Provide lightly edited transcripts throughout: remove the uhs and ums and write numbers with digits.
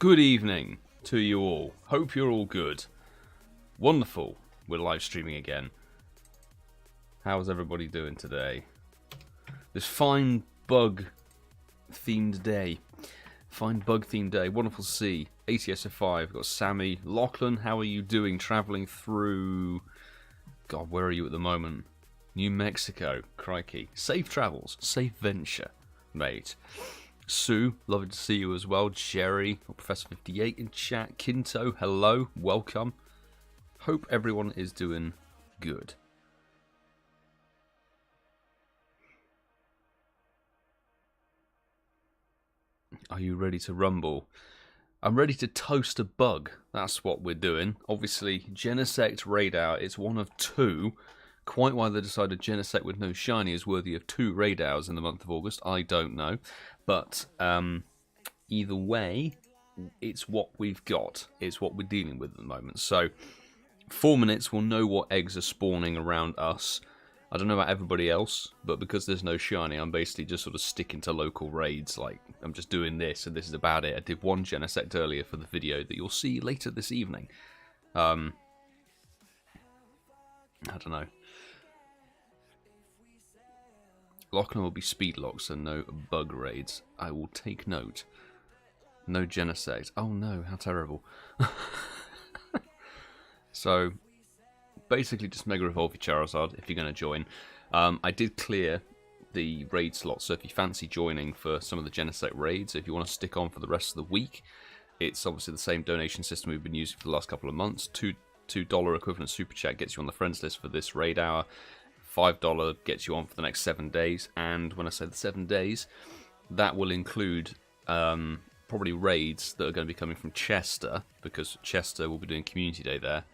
Good evening to you all. Hope you're all good. Wonderful. We're live streaming again. How's everybody doing today? This fine bug themed day. Fine bug themed day. Wonderful to see. ATSO5. We've got Sammy. Lachlan, how are you doing travelling through... God, where are you at the moment? New Mexico. Crikey. Safe travels. Safe venture, mate. Sue, lovely to see you as well. Jerry, Professor58 in chat. Kinto, hello, welcome. Hope everyone is doing good. Are you ready to rumble? I'm ready to toast a bug. That's what we're doing. Obviously, Genesect Raid Hour is one of two. Quite why they decided Genesect with no shiny is worthy of 2 raid hours in the month of August, I don't know. But either way, it's what we've got. It's what we're dealing with at the moment. So 4 minutes, we'll know what eggs are spawning around us. I don't know about everybody else, but because there's no shiny, I'm basically just sort of sticking to local raids. Like, I'm just doing this, and this is about it. I did one Genesect earlier for the video that you'll see later this evening. I don't know. Lachlan will be speed locked, so no bug raids. I will take note. No Genesect. Oh no, how terrible. So, basically just Mega Revolve your Charizard if you're going to join. I did clear the raid slot, so if you fancy joining for some of the Genesect raids, if you want to stick on for the rest of the week, it's obviously the same donation system we've been using for the last couple of months. $2 equivalent super chat gets you on the friends list for this raid hour. $5 gets you on for the next 7 days, and when I say the 7 days, that will include probably raids that are going to be coming from Chester, because Chester will be doing Community Day there.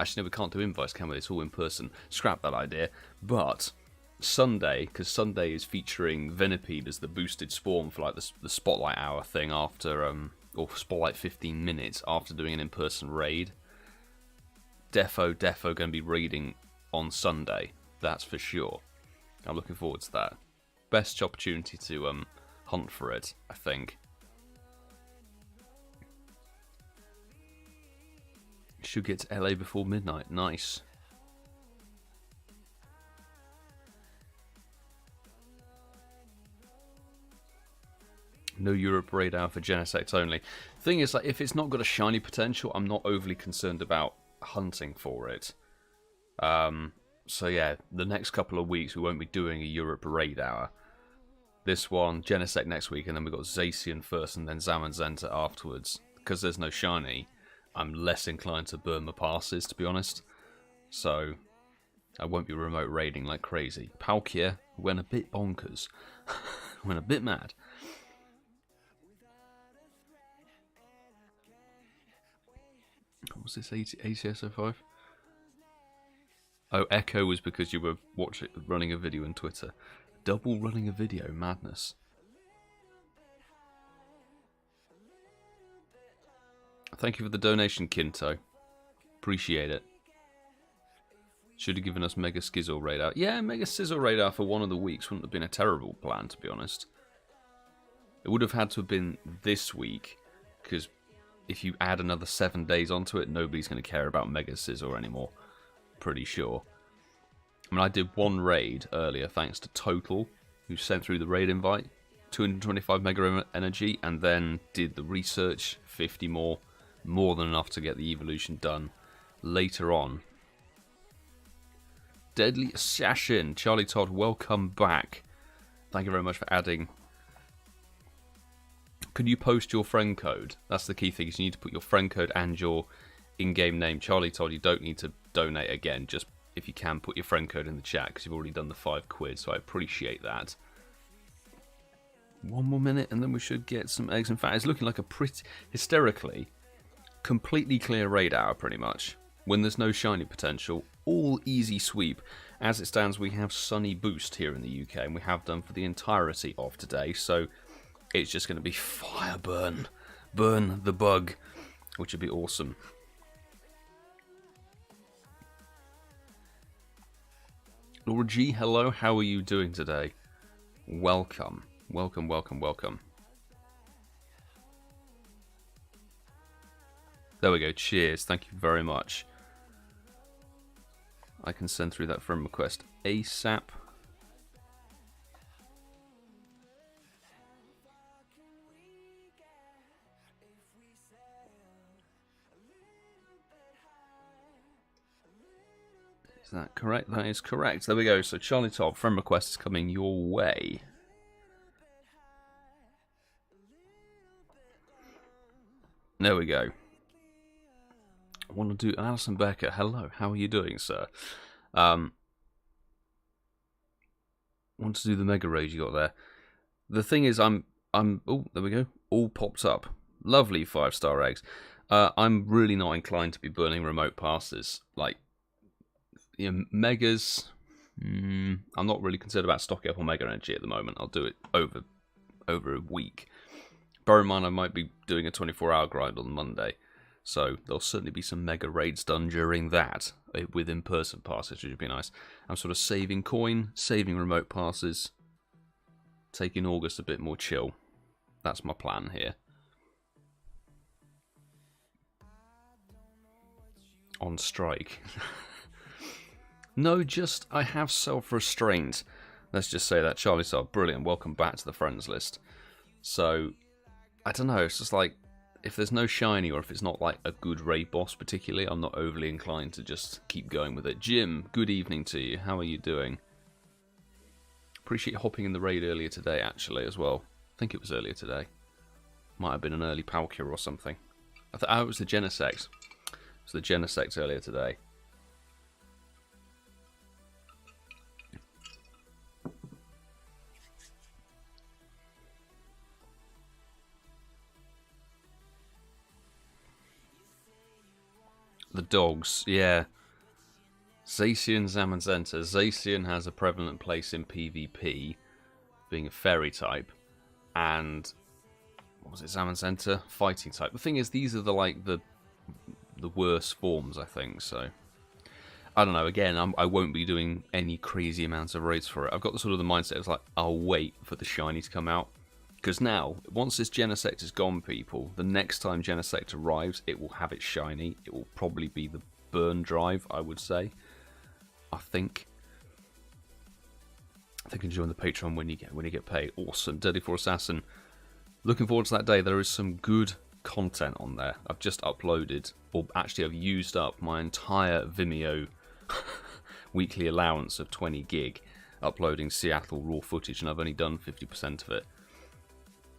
Actually, no, we can't do invites, can we? It's all in person. Scrap that idea. But Sunday, because Sunday is featuring Venipede as the boosted spawn for like the Spotlight Hour thing after, or Spotlight 15 minutes after doing an in-person raid. Defo going to be raiding on Sunday. That's for sure. I'm looking forward to that. Best opportunity to hunt for it, I think. Should get to LA before midnight. Nice. No Europe raid hour for Genesect only. Thing is, like, if it's not got a shiny potential, I'm not overly concerned about hunting for it. So yeah, the next couple of weeks we won't be doing a Europe raid hour. This one, Genesect next week, and then we've got Zacian first and then Zamazenta afterwards. Because there's no shiny, I'm less inclined to burn my passes, to be honest. So I won't be remote raiding like crazy. Palkia went a bit bonkers. Went a bit mad. What was this, ATSO5? Oh, Echo was because you were running a video on Twitter. Double running a video, madness. Thank you for the donation, Kinto. Appreciate it. Should have given us Mega Skizzle Radar. Yeah, Mega Sizzle Radar for one of the weeks wouldn't have been a terrible plan, to be honest. It would have had to have been this week, because if you add another 7 days onto it, nobody's going to care about Mega Sizzle anymore. Pretty sure. I mean, I did one raid earlier thanks to Total, who sent through the raid invite, 225 mega energy, and then did the research, 50 more than enough to get the evolution done later on. Deadly Assassin, Charlie Todd, welcome back. Thank you very much for adding. Can you post your friend code? That's the key thing, is you need to put your friend code and your in-game name. Charlie told you don't need to donate again, just if you can put your friend code in the chat, because you've already done the £5, so I appreciate that. 1 more minute and then we should get some eggs. In fact, it's looking like a pretty, hysterically, completely clear raid hour pretty much. When there's no shiny potential, all easy sweep. As it stands, we have Sunny Boost here in the UK, and we have done for the entirety of today, so it's just going to be fire burn. Burn the bug, which would be awesome. Laura G, hello, how are you doing today? Welcome. Welcome, welcome, welcome. There we go. Cheers. Thank you very much. I can send through that friend request ASAP. Is that correct? That is correct. There we go. So Charlie Top, friend request is coming your way. There we go. I want to do Alison Becker. Hello, how are you doing, sir? Want to do the mega raid you got there. The thing is, oh, there we go. All popped up. Lovely 5-star eggs. I'm really not inclined to be burning remote passes. Like, you know, megas. I'm not really concerned about stocking up on mega energy at the moment. I'll do it over a week. Bear in mind, I might be doing a 24-hour grind on Monday, so there'll certainly be some mega raids done during that with in-person passes, which would be nice. I'm sort of saving coin, saving remote passes, taking August a bit more chill. That's my plan here. On strike. No, just I have self-restraint. Let's just say that. Charlie Sub, brilliant. Welcome back to the friends list. So, I don't know. It's just like, if there's no shiny or if it's not like a good raid boss particularly, I'm not overly inclined to just keep going with it. Jim, good evening to you. How are you doing? Appreciate hopping in the raid earlier today, actually, as well. I think it was earlier today. Might have been an early Palkia or something. I thought it was the Genesect. It was the Genesect earlier today. The dogs, yeah. Zacian, Zamazenta. Zacian has a prevalent place in PvP, being a fairy type, and what was it, Zamazenta? Fighting type. The thing is, these are the worst forms, I think. So I don't know. Again, I won't be doing any crazy amounts of raids for it. I've got the sort of the mindset. It's like I'll wait for the shiny to come out. Because now, once this Genesect is gone, people, the next time Genesect arrives, it will have its shiny. It will probably be the burn drive, I would say. I think you can join the Patreon when you get paid. Awesome. Dirty for Assassin. Looking forward to that day. There is some good content on there. I've just uploaded, or actually I've used up my entire Vimeo weekly allowance of 20 gig uploading Seattle raw footage, and I've only done 50% of it.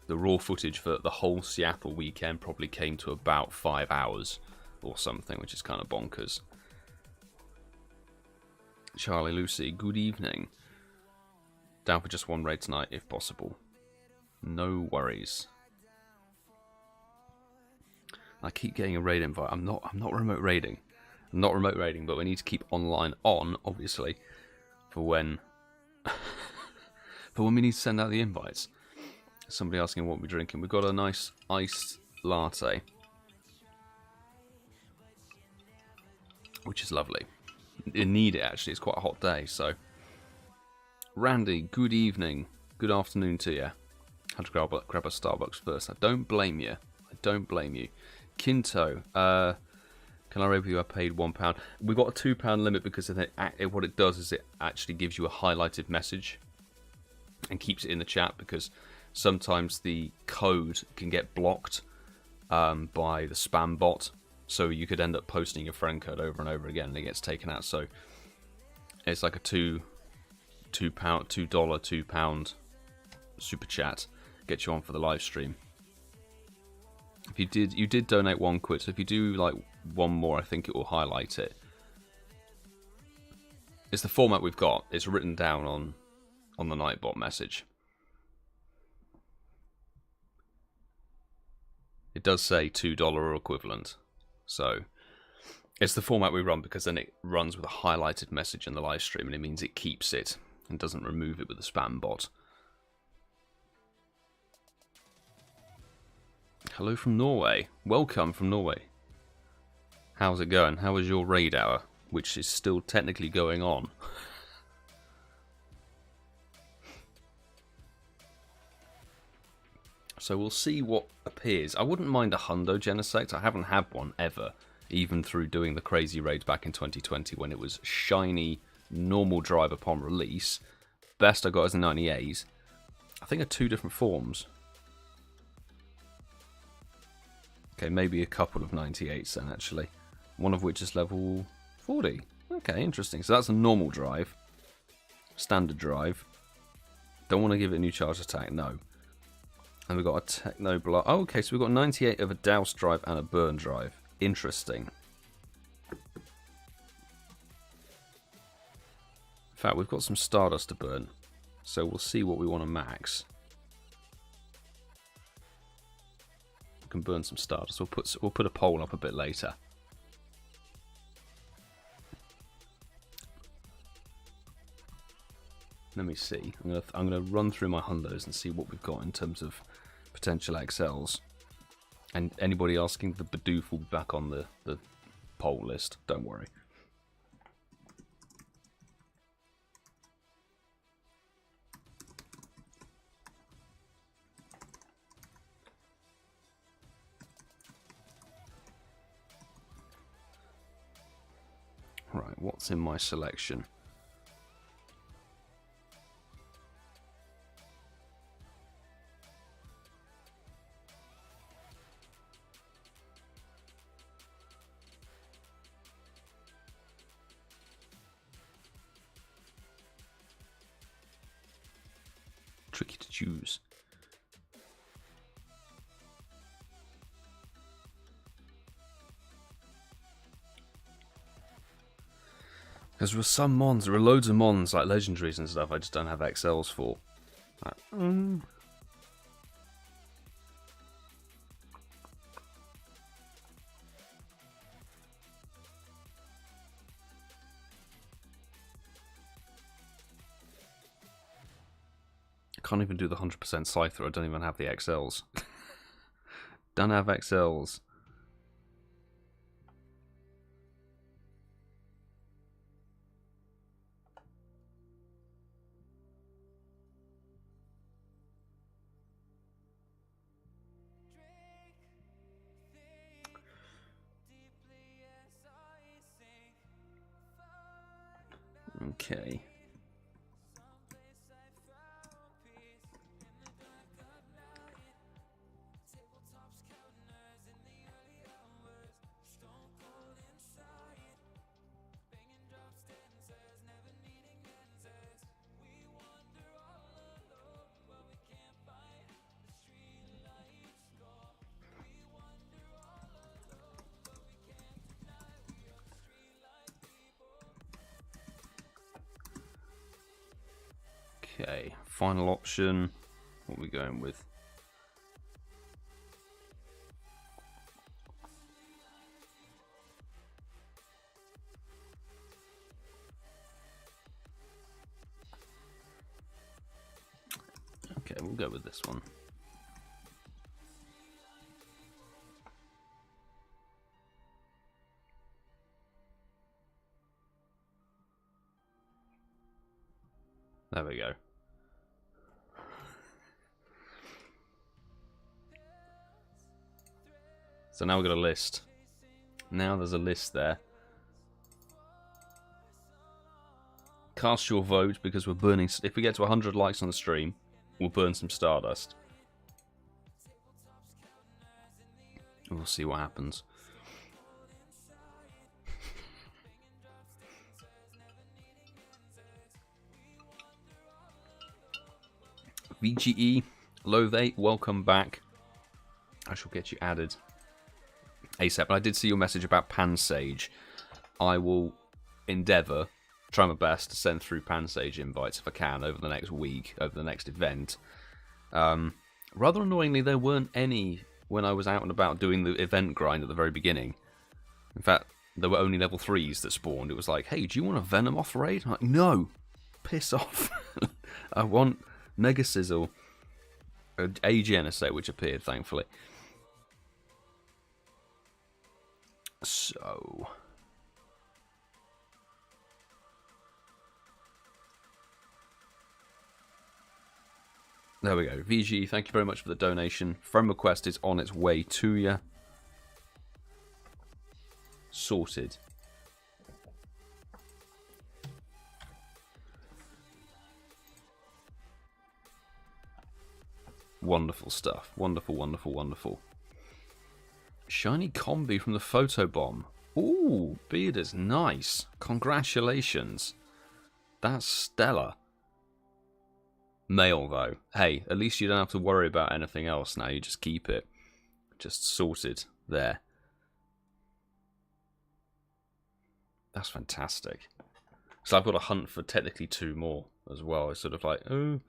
The raw footage for the whole Seattle weekend probably came to about 5 hours or something, which is kind of bonkers. Charlie Lucy, good evening. Down for just one raid tonight, if possible. No worries. I keep getting a raid invite. I'm not remote raiding. I'm not remote raiding, but we need to keep online on, obviously, for when we need to send out the invites. Somebody asking what we're drinking. We've got a nice iced latte, which is lovely. You need it, actually. It's quite a hot day, so. Randy, good evening. Good afternoon to you. Had to grab a Starbucks first. I don't blame you. I don't blame you. Kinto, can I raid with you? I paid £1. We've got a £2 limit because what it does is it actually gives you a highlighted message and keeps it in the chat, because sometimes the code can get blocked by the spam bot, so you could end up posting your friend code over and over again and it gets taken out. So it's like a £2 super chat, get you on for the live stream. If you did donate £1, so if you do like one more, I think it will highlight it. It's the format we've got. It's written down on the Nightbot message. It does say $2 or equivalent. So it's the format we run, because then it runs with a highlighted message in the live stream, and it means it keeps it and doesn't remove it with the spam bot. Hello from Norway. Welcome from Norway. How's it going? How was your raid hour, which is still technically going on? So we'll see what appears. I wouldn't mind a Hundo Genesect. I haven't had one ever, even through doing the crazy raids back in 2020 when it was shiny, normal drive upon release. Best I got is the 98s. I think are 2 different forms. Okay, maybe a couple of 98s then, actually. One of which is level 40. Okay, interesting. So that's a normal drive. Standard drive. Don't want to give it a new charge attack, no. And we've got a Techno Block. Oh, okay, so we've got 98 of a Douse drive and a Burn drive. Interesting. In fact, we've got some Stardust to burn. So we'll see what we want to max. We can burn some Stardust. We'll put a poll up a bit later. Let me see. I'm gonna run through my Hundos and see what we've got in terms of potential XLs. And anybody asking, the Bidoof will be back on the poll list. Don't worry. Right, what's in my selection? Tricky to choose. Because with some mons, there are loads of mons like legendaries and stuff I just don't have XLs for. Like, I can't even do the 100% Scyther, I don't even have the XLs. Don't have XLs. Okay. Okay, final option. What are we going with? Okay, we'll go with this one. There we go. So now we've got a list. Now there's a list there. Cast your vote because we're burning. If we get to 100 likes on the stream, we'll burn some Stardust. We'll see what happens. VGE, Love, welcome back. I shall get you added ASAP. And I did see your message about Pansage. I will endeavour, try my best to send through Pansage invites if I can over the next week, over the next event. Rather annoyingly, there weren't any when I was out and about doing the event grind at the very beginning. In fact, there were only level 3s that spawned. It was like, hey, do you want a Venomoth raid? I'm like, no, piss off. I want Mega Sizzle, a Genesect, which appeared, thankfully. So... There we go. VG, thank you very much for the donation. Friend request is on its way to you. Sorted. Wonderful stuff. Wonderful, wonderful, wonderful. Shiny combi from the photo bomb. Ooh, beard is nice. Congratulations. That's stellar. Male, though. Hey, at least you don't have to worry about anything else now. You just keep it. Just sorted. There. That's fantastic. So I've got to hunt for technically 2 more as well. It's sort of like, oh,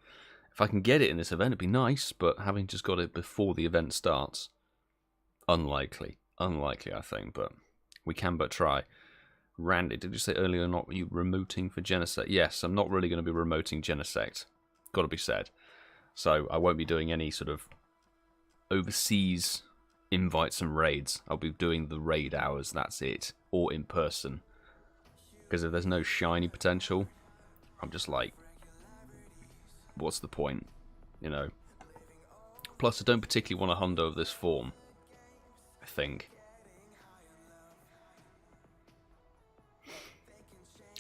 if I can get it in this event, it'd be nice. But having just got it before the event starts, unlikely. Unlikely, I think. But we can but try. Randy, did you say earlier not you remoting for Genesect? Yes, I'm not really going to be remoting Genesect. Got to be said. So I won't be doing any sort of overseas invites and raids. I'll be doing the raid hours, that's it. Or in person. Because if there's no shiny potential, I'm just like, what's the point? You know. Plus, I don't particularly want a hundo of this form. I think.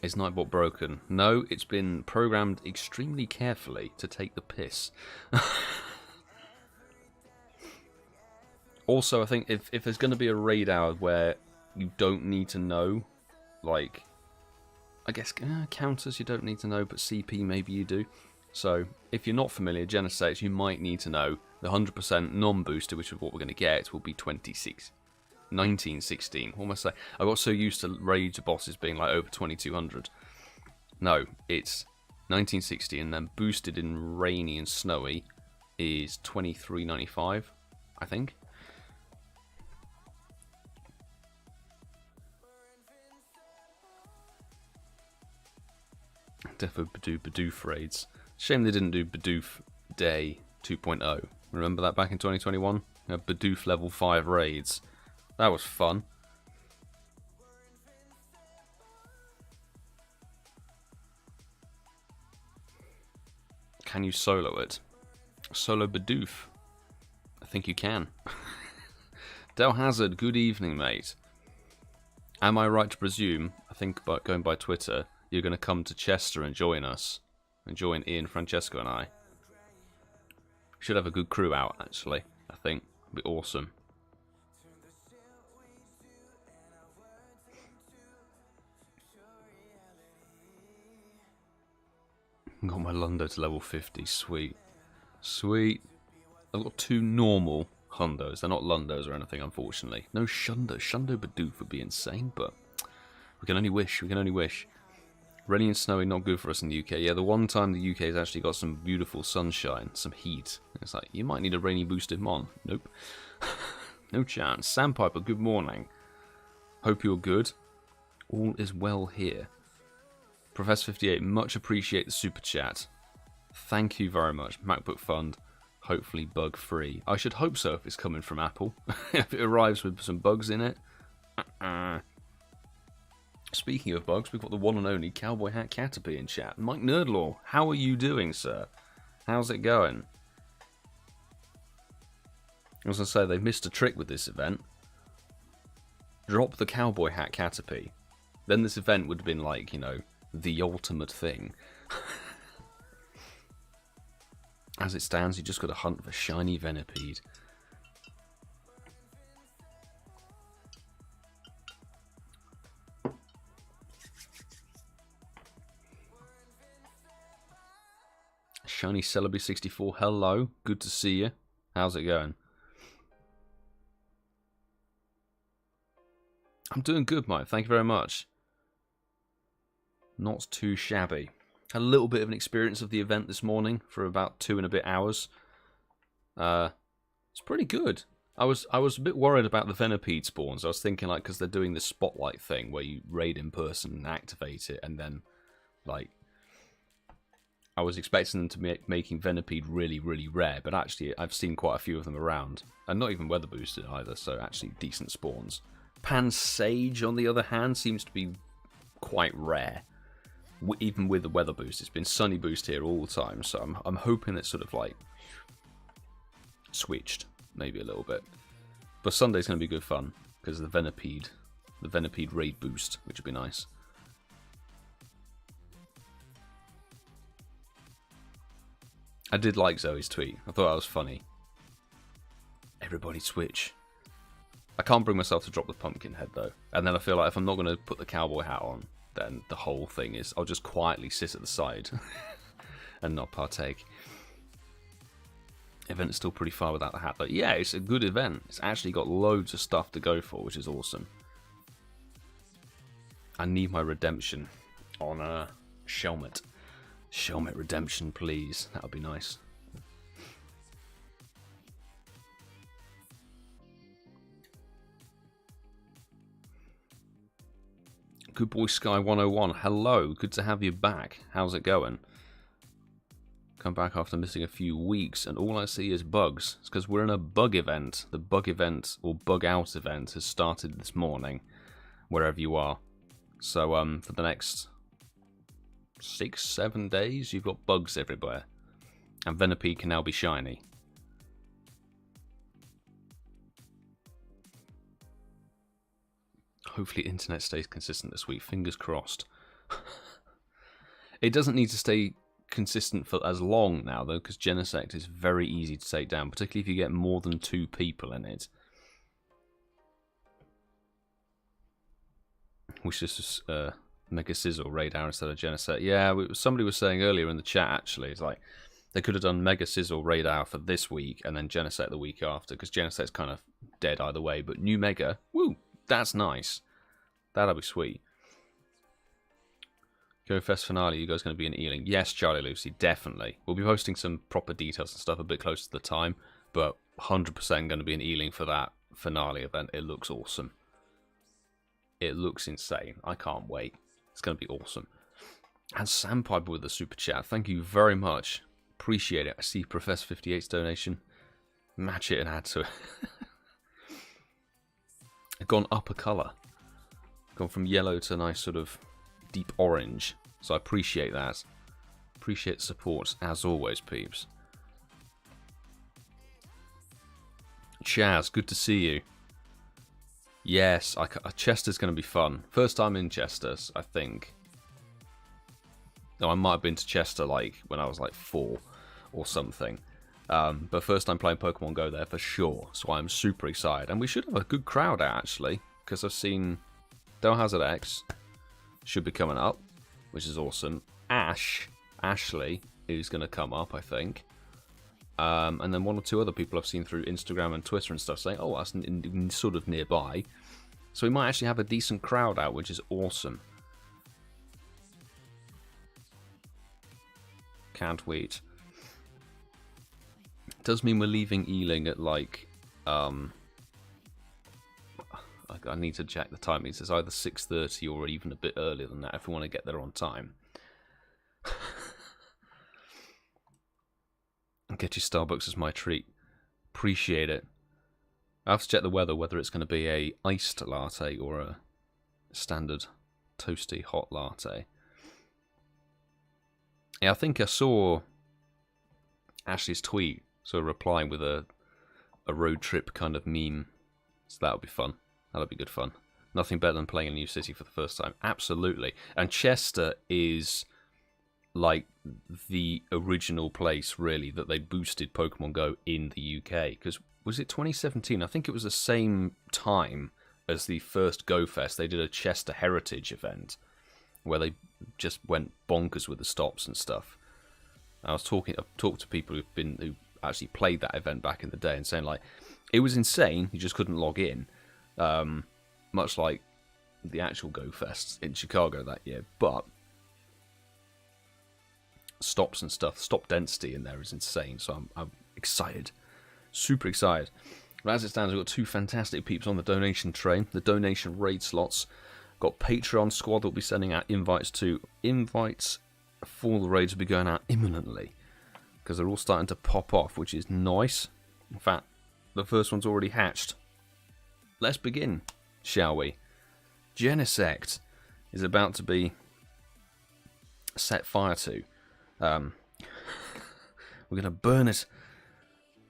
Is Nightbot broken? No, it's been programmed extremely carefully to take the piss. Also, I think if there's going to be a raid hour where you don't need to know, like, I guess counters you don't need to know, but CP maybe you do. So, if you're not familiar, Genesect, you might need to know the 100% non-booster, which is what we're going to get, will be 1916. What am I saying? I got so used to raids bosses being like over 2200. No, it's 1960, and then boosted in rainy and snowy is 2395, I think. Defo Bidoof raids. Shame they didn't do Bidoof Day 2.0. Remember that back in 2021? Bidoof level 5 raids. That was fun. Can you solo it? Solo Bidoof? I think you can. DellHazard, good evening, mate. Am I right to presume, I think going by Twitter, you're going to come to Chester and join us? And join Ian, Francesco and I. We should have a good crew out, actually. I think. It'd be awesome. Got my Lundo to level 50. Sweet. Sweet. I've got 2 normal Hundos. They're not Lundos or anything, unfortunately. No Shundo. Shundo Bidoof would be insane, but we can only wish. We can only wish. Rainy and snowy, not good for us in the UK. Yeah, the one time the UK has actually got some beautiful sunshine, some heat. It's like, you might need a rainy boosted mon. Nope. No chance. Sandpiper, good morning. Hope you're good. All is well here. Professor58, much appreciate the super chat. Thank you very much. MacBook Fund, hopefully bug free. I should hope so if it's coming from Apple. If it arrives with some bugs in it. Speaking of bugs, we've got the one and only Cowboy Hat Caterpie in chat. Mike Nerdlaw, how are you doing, sir? How's it going? I was going to say, they've missed a trick with this event. Drop the Cowboy Hat Caterpie. Then this event would have been like, you know, the ultimate thing. As it stands, you just got to hunt for shiny Venipede. Shiny Celebi64, hello. Good to see you. How's it going? I'm doing good, Mike. Thank you very much. Not too shabby. Had a little bit of an experience of the event this morning for about 2 and a bit hours. It's pretty good. I was a bit worried about the Venipede spawns. I was thinking, like, because they're doing this spotlight thing where you raid in person and activate it, and then, like, I was expecting them to be making Venipede really, really rare, but actually I've seen quite a few of them around. And not even weather boosted either, so actually decent spawns. Pansage, on the other hand, seems to be quite rare. even with the weather boost. It's been sunny boost here all the time, so I'm hoping it's sort of like switched maybe a little bit. But Sunday's going to be good fun because of the Venipede raid boost, which would be nice. I did like Zoe's tweet. I thought that was funny. Everybody switch. I can't bring myself to drop the pumpkin head though. And then I feel like if I'm not going to put the cowboy hat on, then the whole thing is I'll just quietly sit at the side and not partake. Event is still pretty far without the hat though. Yeah, it's a good event. It's actually got loads of stuff to go for, which is awesome. I need my redemption on Shelmet. Shelmet redemption, please. That would be nice. Good boy Sky 101. Hello, good to have you back. How's it going? Come back after missing a few weeks, and all I see is bugs. It's because we're in a bug event. The bug event, or bug out event, has started this morning, wherever you are. So, for the next 6-7 days, you've got bugs everywhere. And Venipede can now be shiny. Hopefully internet stays consistent this week. Fingers crossed. It doesn't need to stay consistent for as long now, though, because Genesect is very easy to take down, particularly if you get more than 2 people in it. Wish this was Mega Sizzle raid hour instead of Genesect. Yeah, somebody was saying earlier in the chat, actually, it's like they could have done Mega Sizzle raid hour for this week and then Genesect the week after, because Genesect's kind of dead either way, but new Mega, woo, that's nice. That'll be sweet. Go Fest finale, you guys going to be in Ealing? Yes, Charlie Lucy, definitely. We'll be posting some proper details and stuff a bit closer to the time, but 100% going to be in Ealing for that finale event. It looks awesome. It looks insane. I can't wait. It's going to be awesome. And Sandpiper with the super chat. Thank you very much. Appreciate it. I see Professor 58's donation. Match it and add to it. I've gone up a colour. Gone from yellow to a nice sort of deep orange. So I appreciate that. Appreciate the support as always, peeps. Chaz, good to see you. Yes, Chester's going to be fun. First time in Chester, I think. No, I might have been to Chester like when I was like 4 or something. But first time playing Pokemon Go there for sure. So I'm super excited. And we should have a good crowd out actually. Because I've seen DellHazardX should be coming up, which is awesome. Ashley is going to come up, I think. And then 1 or 2 other people I've seen through Instagram and Twitter and stuff saying, oh, that's sort of nearby. So we might actually have a decent crowd out, which is awesome. Can't wait. Does mean we're leaving Ealing at like, I need to check the time. It says either 6:30 or even a bit earlier than that if we want to get there on time. Get your Starbucks as my treat. Appreciate it. I have to check the weather, whether it's going to be a iced latte or a standard toasty hot latte. Yeah, I think I saw Ashley's tweet, so replying with a road trip kind of meme. So that'll be fun. That'll be good fun. Nothing better than playing a new city for the first time. Absolutely. And Chester is like the original place, really, that they boosted Pokemon Go in the UK. Because, was it 2017? I think it was the same time as the first Go Fest. They did a Chester Heritage event where they just went bonkers with the stops and stuff. I've talked to people who actually played that event back in the day and saying, like, it was insane, you just couldn't log in. Much like the actual Go Fest in Chicago that year. But stops and stuff, stop density in there is insane, so I'm excited. Super excited. But as it stands, we've got 2 fantastic peeps on the donation train, the donation raid slots. Got Patreon squad that will be sending out invites to. Invites for the raids will be going out imminently, because they're all starting to pop off, which is nice. In fact, the first one's already hatched. Let's begin, shall we? Genesect is about to be set fire to. We're going to burn it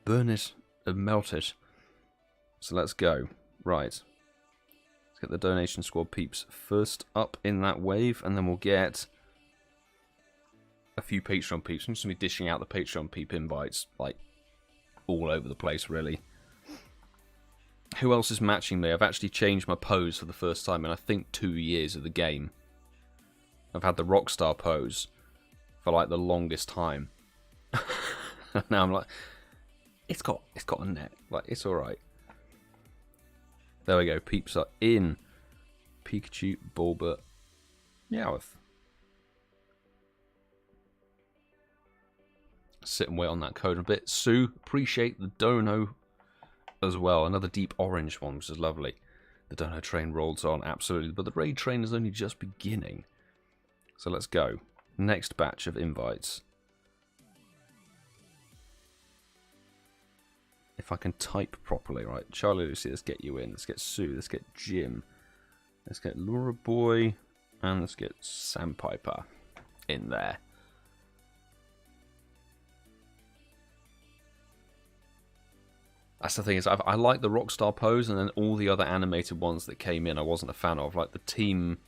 and melt it. So let's go. Right. Let's get the donation squad peeps first up in that wave, and then we'll get a few Patreon peeps. I'm just going to be dishing out the Patreon peep invites, like, all over the place, really. Who else is matching me? I've actually changed my pose for the first time in, I think, 2 years of the game. I've had the Rockstar pose for, like, the longest time. Now I'm like, it's got a net. Like, it's alright. There we go. Peeps are in. Pikachu, Bulba, Meowth. Sit and wait on that code a bit. Sue, appreciate the dono as well. Another deep orange one, which is lovely. The dono train rolls on, absolutely. But the raid train is only just beginning. So let's go. Next batch of invites. If I can type properly, right? Charlie Lucy, let's get you in. Let's get Sue. Let's get Jim. Let's get LoraBhoy. And let's get Sandpiper in there. That's the thing, is I like the Rockstar pose, and then all the other animated ones that came in I wasn't a fan of. Like the Team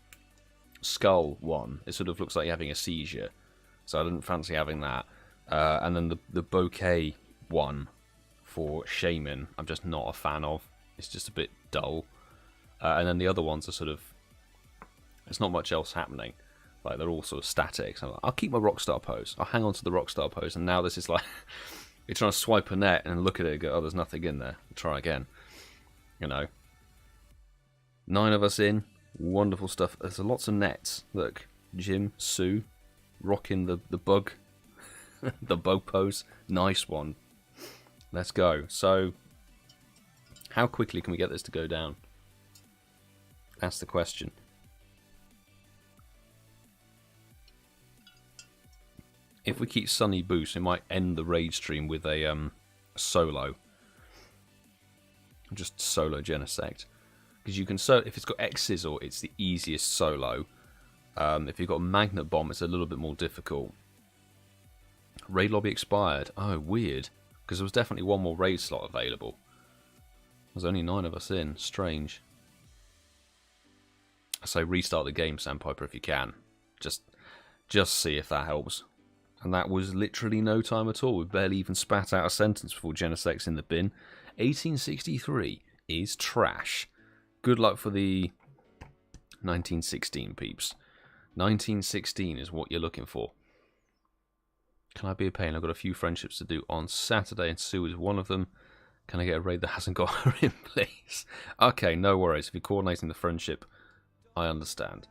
Skull one, it sort of looks like you're having a seizure. So I didn't fancy having that. And then the bouquet one for Shaman, I'm just not a fan of. It's just a bit dull. And then the other ones are sort of, there's not much else happening. Like they're all sort of static. So I'm like, I'll keep my Rockstar pose. I'll hang on to the Rockstar pose. And now this is like, you're trying to swipe a net and look at it and go, oh, there's nothing in there. Try again. You know. 9 of us in. Wonderful stuff. There's lots of nets. Look, Jim, Sue, rocking the bug, the bug pose. Nice one. Let's go. So, how quickly can we get this to go down? That's the question. If we keep Sunny Boost, it might end the raid stream with a solo. Just solo Genesect. Because you can, if it's got X-Sizzle, it's the easiest solo. If you've got Magnet Bomb, it's a little bit more difficult. Raid lobby expired. Oh, weird. Because there was definitely one more raid slot available. There's only 9 of us in. Strange. I say restart the game, Sandpiper, if you can. Just see if that helps. And that was literally no time at all. We barely even spat out a sentence before Genesect's in the bin. 1863 is trash. Good luck for the 1916 peeps. 1916 is what you're looking for. Can I be a pain? I've got a few friendships to do on Saturday, and Sue is one of them. Can I get a raid that hasn't got her in, please? Okay, no worries. If you're coordinating the friendship, I understand.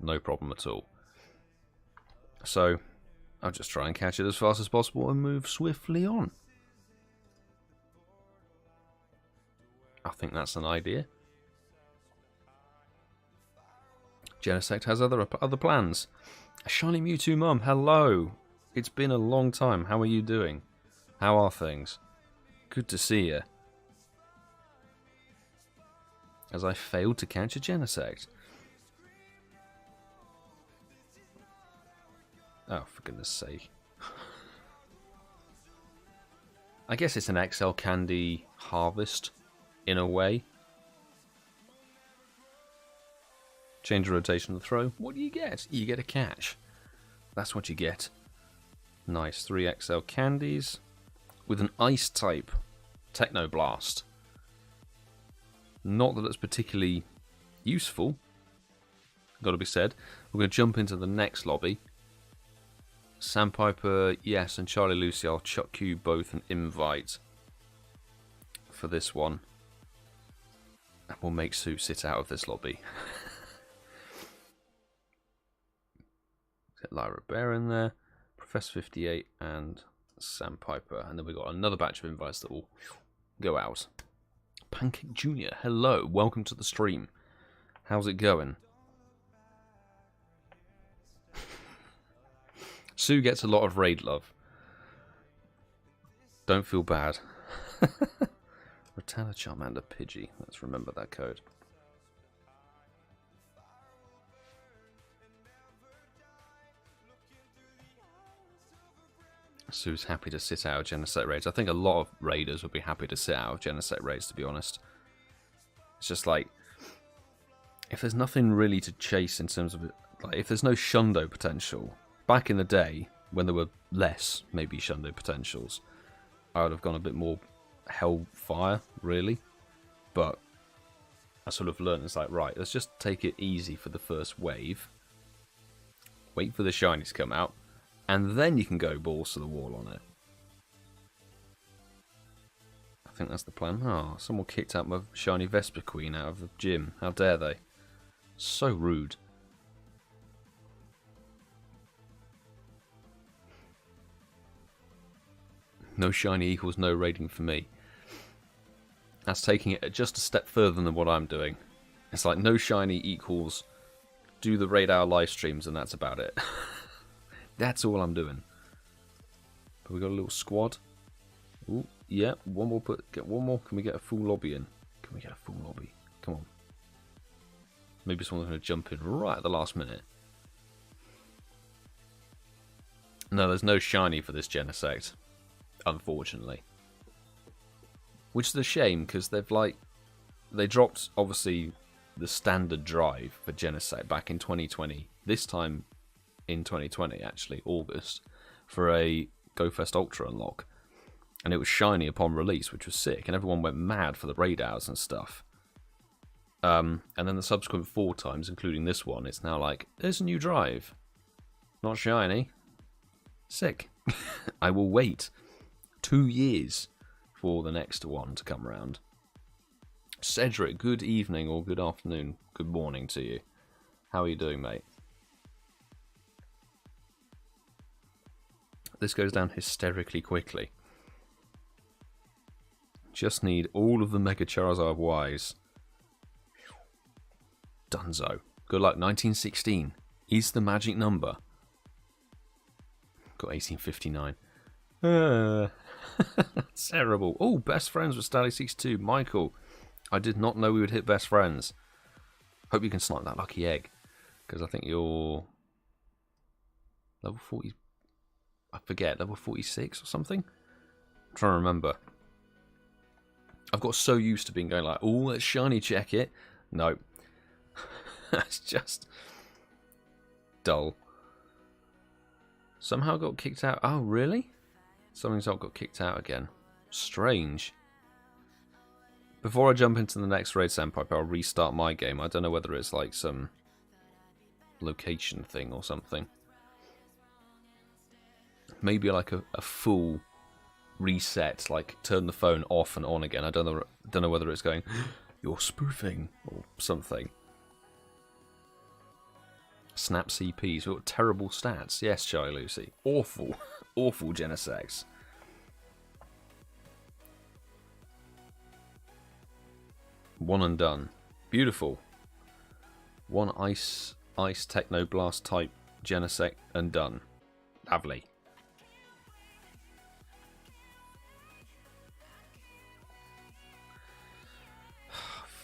No problem at all. So, I'll just try and catch it as fast as possible and move swiftly on. I think that's an idea. Genesect has other plans. AShinyMewtwoMum, hello. It's been a long time. How are you doing? How are things? Good to see you. As I failed to catch a Genesect. Oh, for goodness sake. I guess it's an XL candy harvest, in a way. Change the rotation of the throw. What do you get? You get a catch. That's what you get. Nice. 3 XL candies. With an ice type Techno Blast. Not that it's particularly useful. Got to be said. We're going to jump into the next lobby. Sandpiper, yes, and Charlie Lucy, I'll chuck you both an invite for this one. And we'll make Sue sit out of this lobby. Get Lyra Bear in there, Professor 58 and Sandpiper. And then we've got another batch of invites that will go out. Pancake Jr., hello, welcome to the stream. How's it going? Sue gets a lot of raid love. Don't feel bad. Rotana, Charmander, Pidgey. Let's remember that code. Sue's happy to sit out of Genesect raids. I think a lot of raiders would be happy to sit out of Genesect raids, to be honest. It's just like, if there's nothing really to chase in terms of, like, if there's no Hundo potential, back in the day, when there were less, maybe Hundo potentials, I would have gone a bit more Hellfire, really. But I sort of learned, it's like, right, let's just take it easy for the first wave. Wait for the shinies to come out, and then you can go balls to the wall on it. I think that's the plan. Oh, someone kicked out my shiny Vesper Queen out of the gym. How dare they? So rude. No shiny equals no raiding for me. That's taking it just a step further than what I'm doing. It's like no shiny equals do the raid hour live streams and that's about it. That's all I'm doing. But we got a little squad. Ooh, yeah, one more. Get one more. Can we get a full lobby in? Can we get a full lobby? Come on. Maybe someone's going to jump in right at the last minute. No, there's no shiny for this Genesect, unfortunately. Which is a shame, because they dropped, obviously, the standard drive for Genesect back in 2020. This time in 2020, actually, August, for a GoFest Ultra unlock. And it was shiny upon release, which was sick, and everyone went mad for the raid hours and stuff. And then the subsequent 4 times, including this one, it's now like, there's a new drive. Not shiny. Sick. I will wait 2 years for the next one to come around. Cedric, good evening or good afternoon, good morning to you. How are you doing, mate? This goes down hysterically quickly. Just need all of the Mega Charizard Ys. Dunzo. Good luck, 1916. Is the magic number. Got 1859. Terrible. Oh, best friends with Stally62. Michael, I did not know we would hit best friends. Hope you can snipe that lucky egg. Because I think you're level 40. I forget, level 46 or something? I'm trying to remember. I've got so used to being going like, oh, let's shiny check it. No. That's just dull. Somehow got kicked out. Oh, really? Something's not got kicked out again. Strange. Before I jump into the next raid sandpipe, I'll restart my game. I don't know whether it's like some location thing or something. Maybe like a full reset, like turn the phone off and on again. I don't know whether it's going, you're spoofing or something. Snap CPs, what terrible stats. Yes, Charlie Lucy. Awful, awful Genesects. One and done. Beautiful. One ice Technoblast type Genesect and done. Lovely.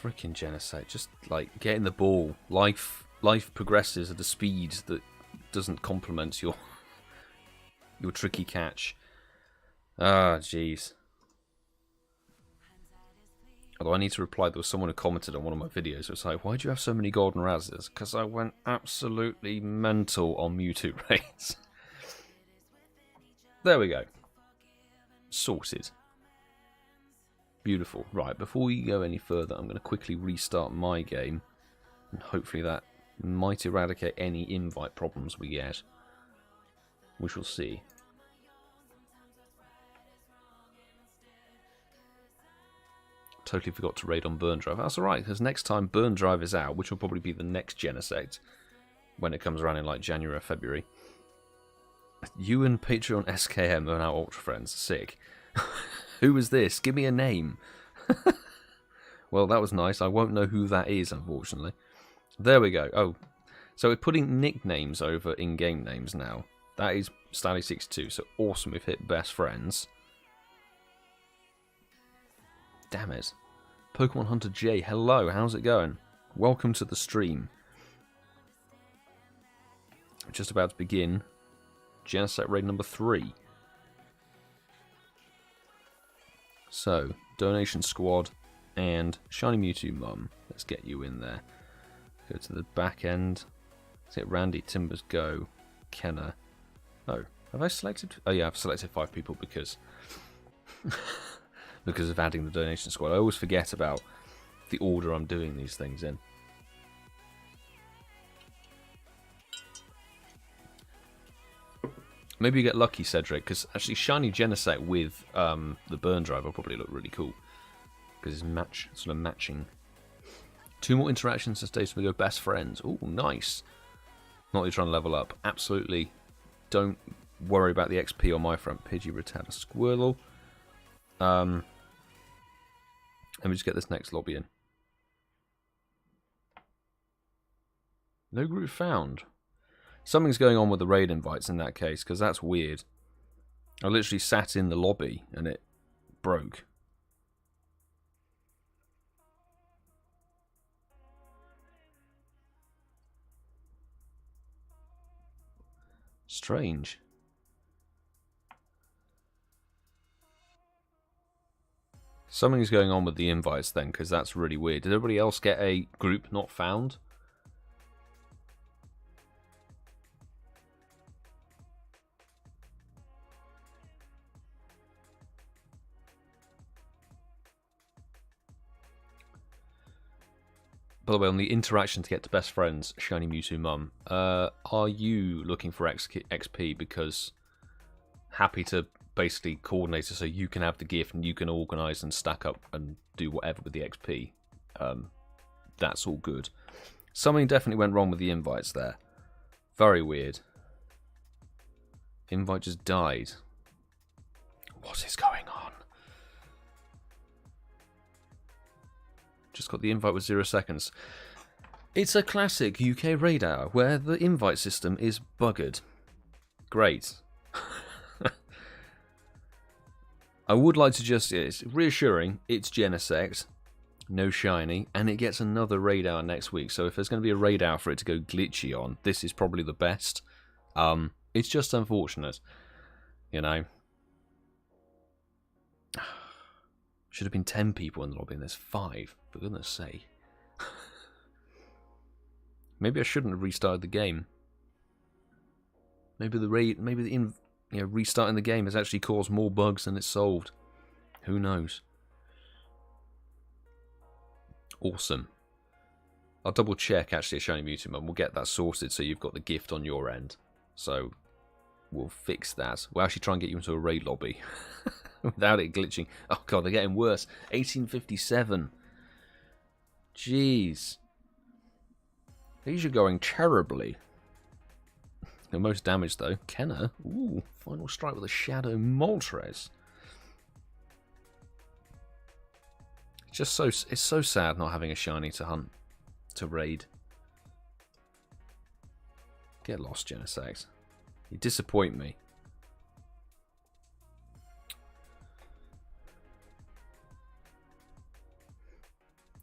Freaking Genesect, just like getting the ball. Life progresses at a speed that doesn't complement your tricky catch. Ah, jeez. Although I need to reply, there was someone who commented on one of my videos. It was like, why do you have so many golden razzes? Because I went absolutely mental on Mewtwo raids. There we go. Sorted. Beautiful. Right, before we go any further, I'm going to quickly restart my game. And hopefully that might eradicate any invite problems we get. We shall see. Totally forgot to raid on Burn Drive. That's alright, because next time Burn Drive is out, which will probably be the next Genesect, when it comes around in like January or February. You and Patreon SKM are now Ultra Friends. Sick. Who is this? Give me a name. Well, that was nice. I won't know who that is, unfortunately. There we go. Oh, so we're putting nicknames over in-game names now. That is Stally62, so awesome. We've hit best friends. Damn it. Pokemon Hunter J, hello. How's it going? Welcome to the stream. Just about to begin Genesect raid number 3. So, Donation Squad and ShinyMewtwoMum. Let's get you in there. Go to the back end. Let's get Randy, Timbers, Go, Kenner. Oh, have I selected? Oh yeah, I've selected 5 people because because of adding the Donation Squad. I always forget about the order I'm doing these things in. Maybe you get lucky, Cedric, because actually shiny Genesect with the burn drive will probably look really cool. Because it's sort of matching. 2 more interactions to stay so we go best friends. Ooh, nice. Not that you're trying to level up. Absolutely. Don't worry about the XP on my front. Pidgey, Rattata, Squirtle. Let me just get this next lobby in. No group found. Something's going on with the raid invites in that case, because that's weird. I literally sat in the lobby and it broke. Strange. Something's going on with the invites then, because that's really weird. Did everybody else get a group not found? By the way, on the interaction to get to best friends, ShinyMewtwoMum, are you looking for XP? Because happy to basically coordinate it so you can have the gift and you can organise and stack up and do whatever with the XP. That's all good. Something definitely went wrong with the invites there. Very weird. Invite just died. What is going on? Just got the invite with 0 seconds. It's a classic UK raid hour where the invite system is buggered. Great. I would like to just, it's reassuring, it's Genesect, no shiny, and it gets another raid hour next week. So if there's going to be a raid hour for it to go glitchy on, this is probably the best. It's just unfortunate, you know. Should have been 10 people in the lobby and there's 5, for goodness sake. Maybe I shouldn't have restarted the game. Maybe restarting the game has actually caused more bugs than it's solved. Who knows? Awesome. I'll double check actually a ShinyMewtwoMum. We'll get that sorted so you've got the gift on your end. So we'll fix that. We'll actually try and get you into a raid lobby without it glitching. Oh god, they're getting worse. 1857. Jeez. These are going terribly. The most damage though. Kenner. Ooh, final strike with a Shadow Moltres. It's so sad not having a shiny to hunt, to raid. Get lost, Genesect. You disappoint me.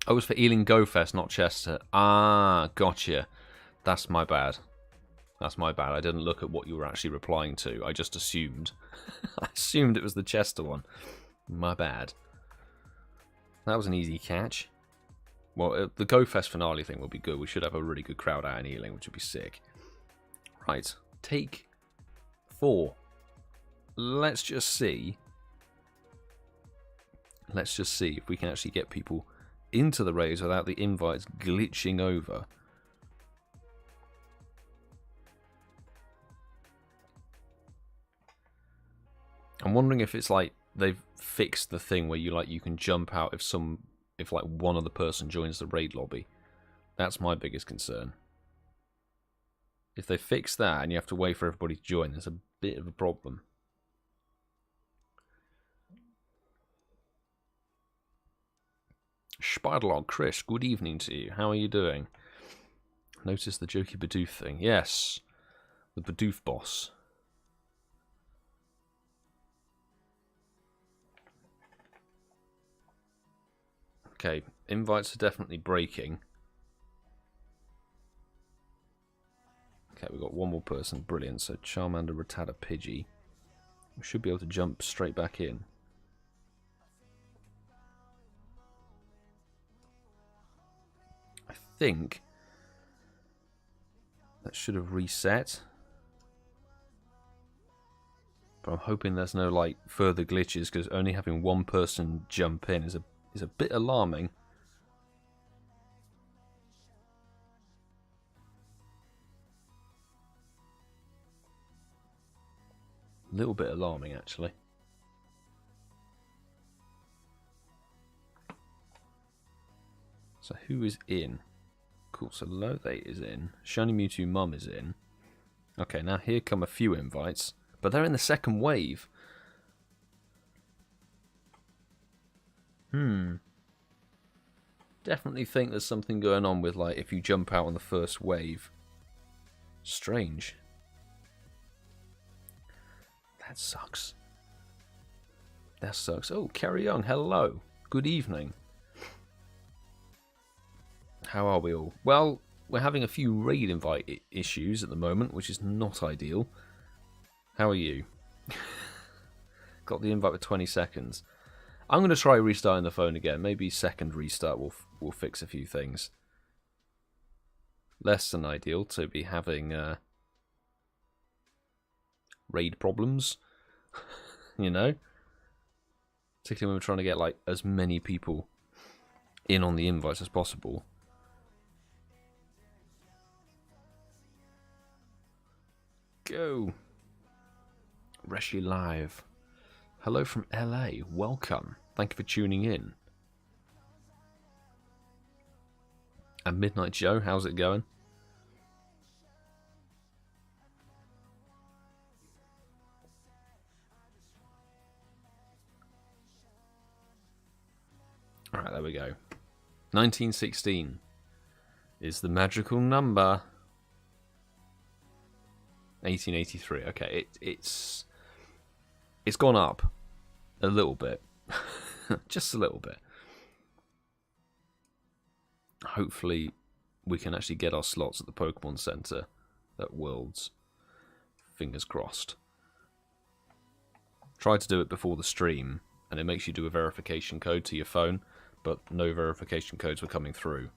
Oh, it was for Ealing Go Fest, not Chester. Ah, gotcha. That's my bad. That's my bad. I didn't look at what you were actually replying to. I just assumed. I assumed it was the Chester one. My bad. That was an easy catch. Well, the Go Fest finale thing will be good. We should have a really good crowd out in Ealing, which would be sick. Right. Take 4. Let's just see. Let's just see if we can actually get people into the raids without the invites glitching over. I'm wondering if it's like they've fixed the thing where you can jump out if like one other person joins the raid lobby. That's my biggest concern. If they fix that and you have to wait for everybody to join, there's a bit of a problem. SpydaLog, Chris, good evening to you. How are you doing? Notice the jokey Bidoof thing. Yes, the Bidoof boss. Okay, invites are definitely breaking. Okay, we've got one more person. Brilliant. So Charmander, Rattata, Pidgey. We should be able to jump straight back in. think that should have reset. But I'm hoping there's no like further glitches, because only having one person jump in is a bit alarming. A little bit alarming, actually. So who is in? Cool, so Lothe is in. AShinyMewtwoMum is in. Okay, now here come a few invites. But they're in the second wave. Definitely think there's something going on with, like, if you jump out on the first wave. Strange. That sucks. That sucks. Oh, Carry On, hello. Good evening. How are we all? Well, we're having a few raid invite issues at the moment, which is not ideal. How are you? Got the invite with 20 seconds. I'm going to try restarting the phone again. Maybe second restart will fix a few things. Less than ideal to be having raid problems, you know? Particularly when we're trying to get like as many people in on the invites as possible. Go! Reshi Live. Hello from LA. Welcome. Thank you for tuning in. And Midnight Joe, how's it going? Alright, there we go. 1916 is the magical number. 1883. Okay, it's gone up a little bit. Just a little bit. Hopefully we can actually get our slots at the Pokemon Center at Worlds. Fingers crossed. Tried to do it before the stream, and it makes you do a verification code to your phone, but no verification codes were coming through.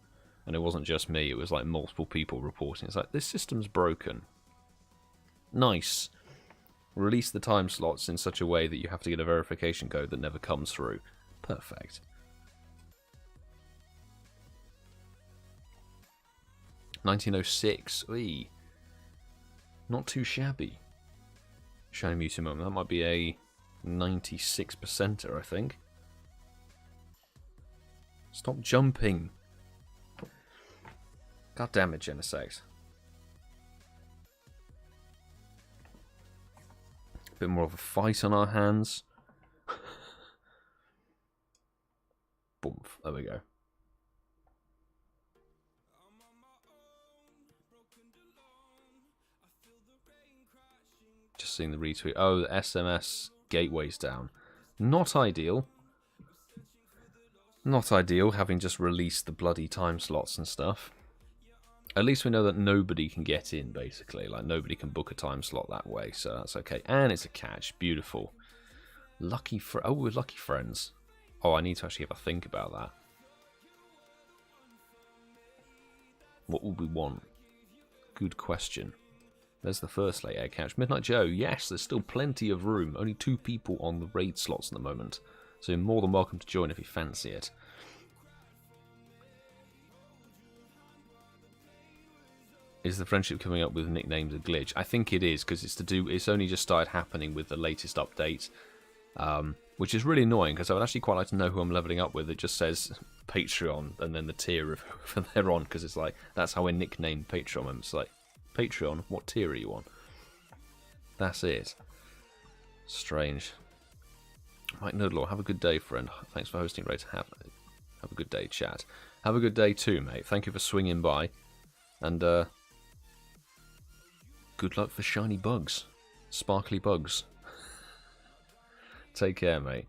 And it wasn't just me, it was like multiple people reporting. It's like, this system's broken. Nice. Release the time slots in such a way that you have to get a verification code that never comes through. Perfect. $1906. Oy. Not too shabby. AShinyMewtwoMum. That might be a 96%er, I think. Stop jumping. God damn it, Genesect. Bit more of a fight on our hands. Boom. There we go. Just seeing the retweet. Oh, the SMS gateway's down. Not ideal. Not ideal, having just released the bloody time slots and stuff. At least we know that nobody can get in, basically. Like, nobody can book a time slot that way, so that's okay. And it's a catch. Beautiful. Lucky oh, we're lucky friends. Oh, I need to actually have a think about that. What would we want? Good question. There's the first late egg catch. Midnight Joe, yes, there's still plenty of room. Only 2 people on the raid slots at the moment. So you're more than welcome to join if you fancy it. Is the friendship coming up with nicknames a glitch? I think it is, because it's only just started happening with the latest update, which is really annoying, because I would actually quite like to know who I'm leveling up with. It just says Patreon and then the tier of whoever they're on, because it's like, that's how we're nicknamed Patreon. It's like, Patreon, what tier are you on? That's it. Strange. Mike Nerdlaw, have a good day, friend. Thanks for hosting, Ray. Have a good day, chat. Have a good day too, mate. Thank you for swinging by. And, good luck for shiny bugs. Sparkly bugs. Take care, mate.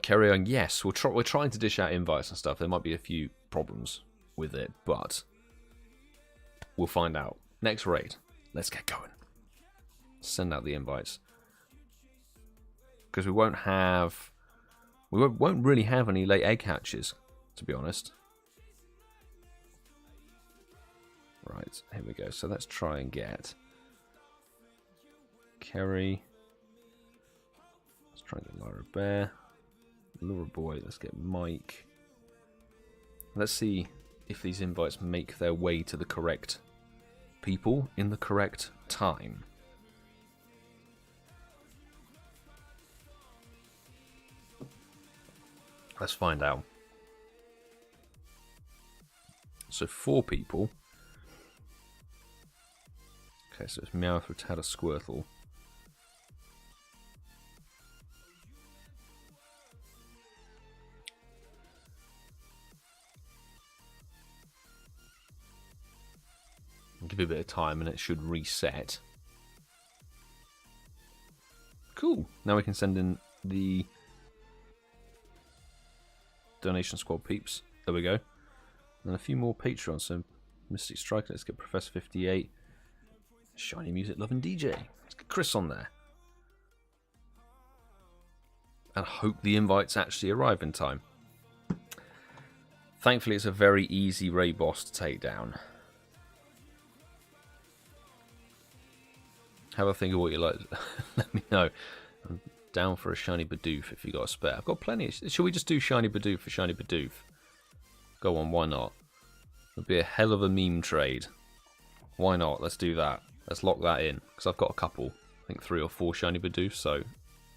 Carry on. Yes, we're trying to dish out invites and stuff. There might be a few problems with it, but we'll find out. Next raid. Let's get going. Send out the invites. Because we won't have We won't really have any late egg hatches, to be honest. Right, here we go. So let's try and get Kerry. Let's try and get Lyra Bear. LoraBhoy, let's get Mike. Let's see if these invites make their way to the correct people in the correct time. Let's find out. So 4 people. Okay, so it's Meowth, Rattata, Squirtle. Give it a bit of time and it should reset. Cool. Now we can send in the donation squad peeps. There we go. And a few more Patreons. So Mystic Striker, let's get Professor 58. Shiny Music Loving DJ. Let's get Chris on there. And hope the invites actually arrive in time. Thankfully it's a very easy raid boss to take down. Have a think of what you like. Let me know. I'm down for a shiny Bidoof if you got a spare. I've got plenty. Should we just do shiny Bidoof for shiny Bidoof? Go on, why not? It'll be a hell of a meme trade. Why not? Let's do that. Let's lock that in. Because I've got a couple. I think 3 or 4 shiny Bidoof, so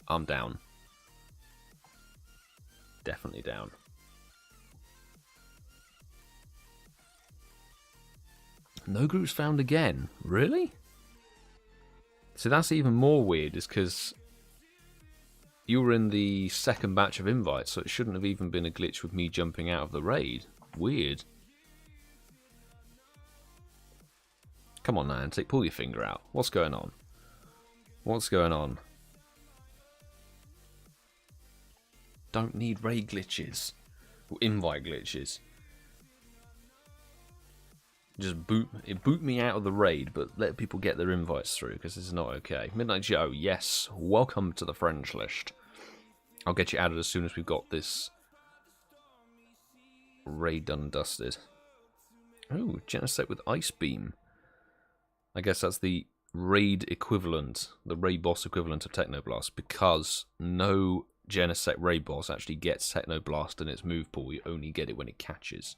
I'm down. Definitely down. No groups found again. Really? So that's even more weird, is because you were in the second batch of invites, so it shouldn't have even been a glitch with me jumping out of the raid. Weird. Come on, Niantic, pull your finger out. What's going on? What's going on? Don't need raid glitches. Or invite glitches. Just boot me out of the raid, but let people get their invites through, because this is not okay. Midnight Joe, yes, welcome to the friends list. I'll get you added as soon as we've got this raid done and dusted. Oh, Genesect with Ice Beam. I guess that's the raid equivalent, the raid boss equivalent of Technoblast, because no Genesect raid boss actually gets Technoblast in its move pool. You only get it when it catches.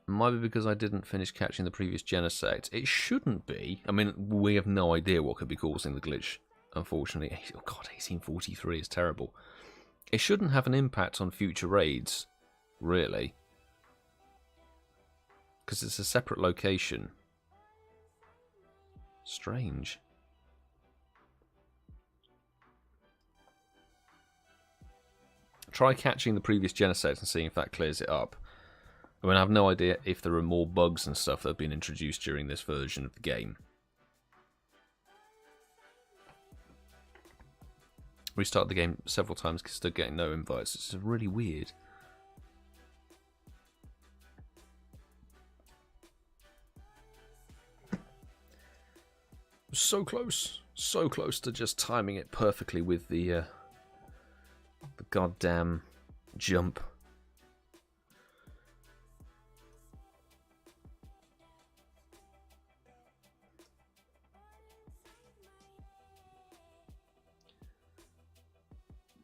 Might be because I didn't finish catching the previous Genesect. It shouldn't be. I mean, we have no idea what could be causing the glitch, unfortunately. Oh god, 1843 is terrible. It shouldn't have an impact on future raids, really. Because it's a separate location. Strange. Try catching the previous Genesect and seeing if that clears it up. I mean, I have no idea if there are more bugs and stuff that have been introduced during this version of the game. Restarted the game several times because still getting no invites. It's really weird. So close to just timing it perfectly with the goddamn jump.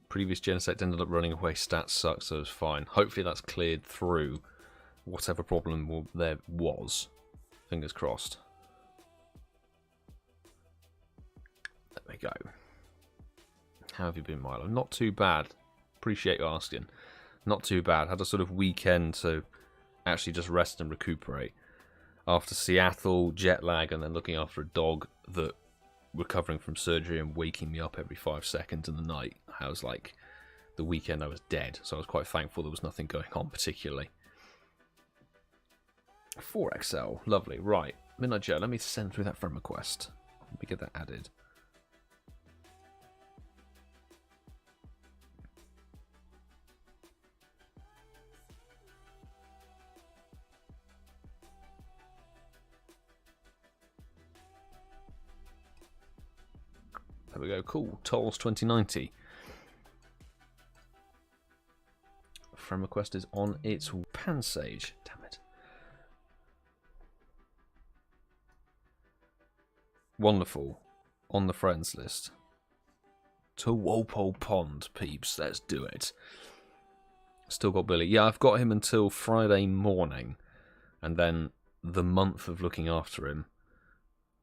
Previous Genesect ended up running away, stats suck, so it's fine. Hopefully that's cleared through whatever problem there was. Fingers crossed. There we go. How have you been, Milo? Not too bad. Appreciate you asking. Not too bad. Had a sort of weekend to actually just rest and recuperate. After Seattle, jet lag, and then looking after a dog that recovering from surgery and waking me up every 5 seconds in the night. I was like, the weekend I was dead, so I was quite thankful there was nothing going on particularly. 4XL, lovely. Right, Midnight Joe, let me send through that friend request. Let me get that added. There we go. Cool. Tolls 2090. Friend request is on its Pansage. Damn it. Wonderful. On the friends list. To Walpole Pond, peeps. Let's do it. Still got Billy. Yeah, I've got him until Friday morning. And then the month of looking after him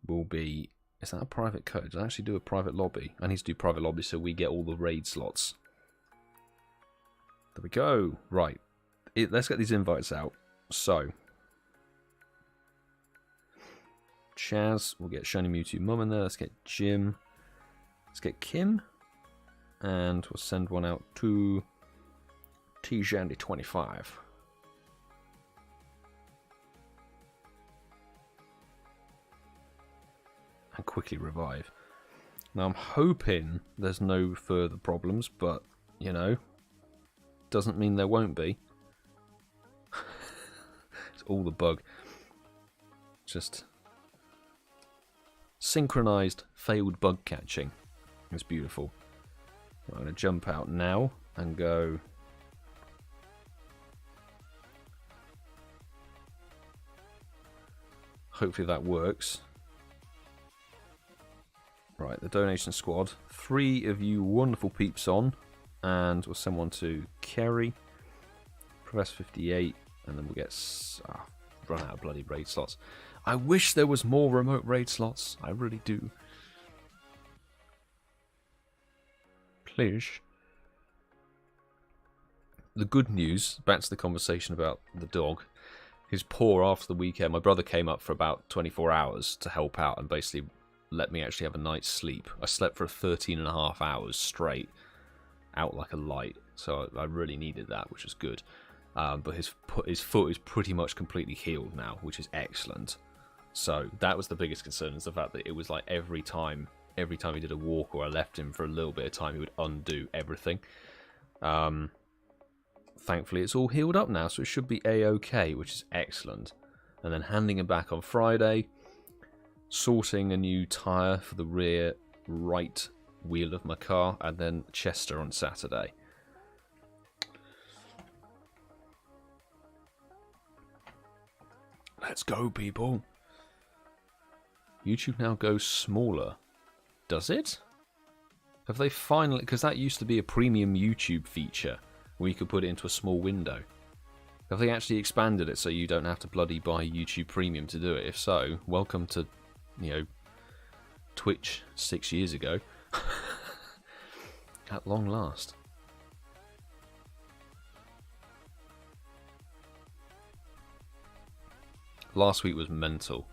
will be... Is that a private code? Does I actually do a private lobby? I need to do private lobby so we get all the raid slots. There we go. Right. Let's get these invites out. So. Chaz. We'll get AShinyMewtwoMum in there. Let's get Jim. Let's get Kim. And we'll send one out to TJandy25. And quickly revive. Now I'm hoping there's no further problems, but, you know, doesn't mean there won't be. It's all the bug. Just synchronized failed bug catching. It's beautiful. I'm going to jump out now and go... Hopefully that works. Right, the donation squad. 3 of you wonderful peeps on. And we'll send one to Kerry. Professor 58. And then we'll get... run out of bloody raid slots. I wish there was more remote raid slots. I really do. Please. The good news, back to the conversation about the dog. His paw after the weekend. My brother came up for about 24 hours to help out and basically let me actually have a night's sleep. I slept for 13.5 hours straight, out like a light. So I really needed that, which was good. But his foot is pretty much completely healed now, which is excellent. So that was the biggest concern, is the fact that it was like every time he did a walk or I left him for a little bit of time, he would undo everything. Thankfully, it's all healed up now, so it should be A-OK, which is excellent. And then handing him back on Friday, sorting a new tyre for the rear right wheel of my car, and then Chester on Saturday. Let's go, people. YouTube now goes smaller. Does it? Have they finally... Because that used to be a premium YouTube feature, where you could put it into a small window. Have they actually expanded it so you don't have to bloody buy YouTube Premium to do it? If so, welcome to, you know, Twitch 6 years ago. At long last. Last week was mental.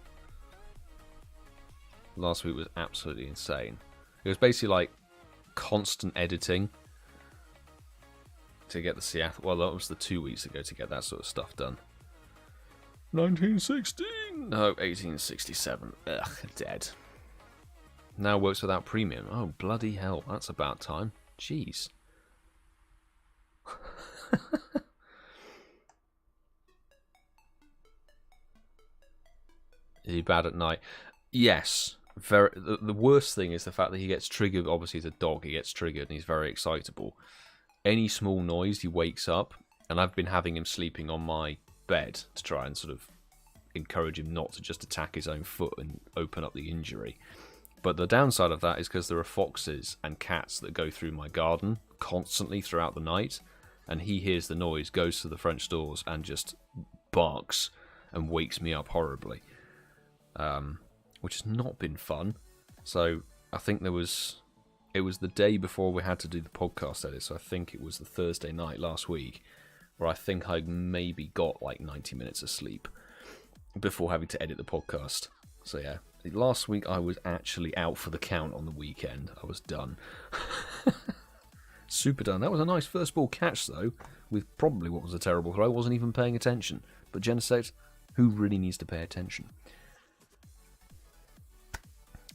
Last week was absolutely insane. It was basically like constant editing to get the Seattle... Well, that was the 2 weeks ago to get that sort of stuff done. 1916! No, 1867. Ugh, dead. Now works without premium. Oh, bloody hell. That's about time. Jeez. Is he bad at night? Yes. Very. The worst thing is the fact that he gets triggered. Obviously, he's a dog. He gets triggered and he's very excitable. Any small noise, he wakes up. And I've been having him sleeping on my bed to try and sort of encourage him not to just attack his own foot and open up the injury. But the downside of that is because there are foxes and cats that go through my garden constantly throughout the night. And he hears the noise, goes to the French doors and just barks and wakes me up horribly. Which has not been fun. So I think it was the day before we had to do the podcast edit, so I think it was the Thursday night last week, where I think I maybe got like 90 minutes of sleep before having to edit the podcast. So yeah, last week I was actually out for the count on the weekend. I was done. Super done. That was a nice first ball catch though, with probably what was a terrible throw. I wasn't even paying attention. But Genesect, who really needs to pay attention?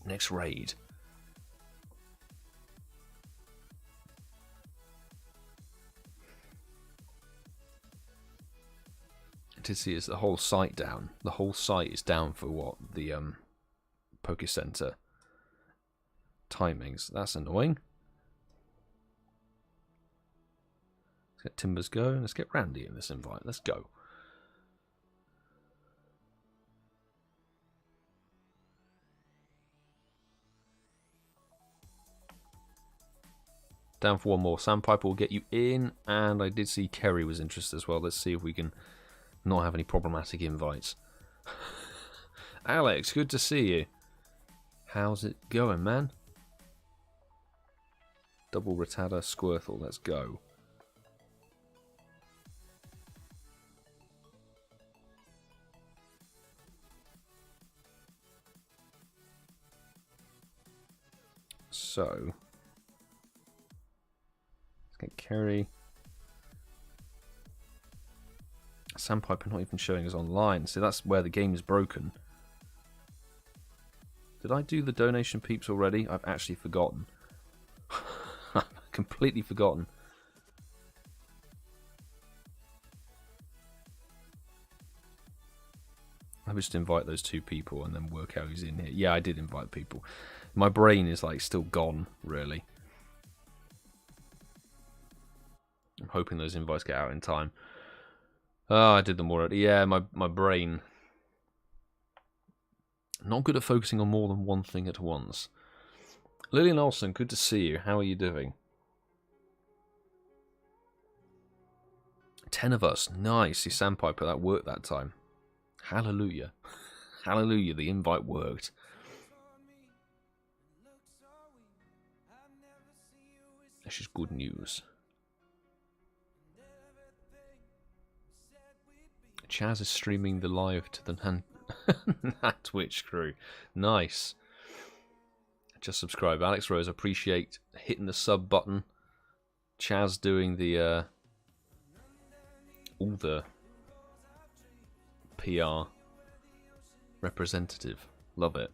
Next raid. I did see is the whole site down. The whole site is down for what? The Poké Center. timings. That's annoying. Let's get Timbers going. Let's get Randy in this invite. Let's go. Down for one more. Sandpiper will get you in. And I did see Kerry was interested as well. Let's see if we can not have any problematic invites. Alex, good to see you. How's it going, man? Double Rattata Squirtle. Let's go. So, let's get Kerry. Sandpiper not even showing us online. So that's where the game is broken. Did I do the donation peeps already? I've actually forgotten. I've completely forgotten. I just invite those two people and then work out who's in here. Yeah, I did invite people. My brain is like still gone, really. I'm hoping those invites get out in time. Oh, I did them already. Yeah, my brain. Not good at focusing on more than one thing at once. Lillian Olsen, good to see you. How are you doing? 10 of us. Nice. See, Sandpiper, that worked that time. Hallelujah. Hallelujah, the invite worked. This is good news. Chaz is streaming the live to the Nat Twitch crew. Nice. Just subscribe. Alex Rose, appreciate hitting the sub button. Chaz doing the all the PR representative. Love it.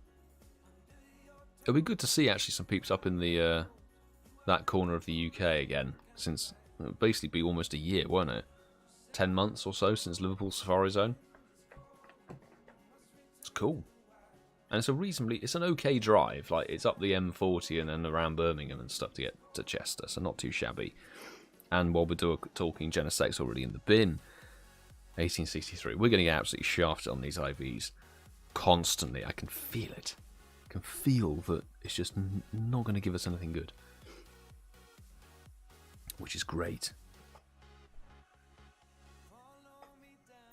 It'll be good to see actually some peeps up in the that corner of the UK again, since it'll basically be almost a year, won't it? 10 months or so since Liverpool Safari Zone. It's cool. And it's an okay drive. Like, it's up the M40 and then around Birmingham and stuff to get to Chester, so not too shabby. And while we're talking, Genesect's already in the bin. 1863. We're going to get absolutely shafted on these IVs constantly. I can feel it. I can feel that it's just not going to give us anything good. Which is great.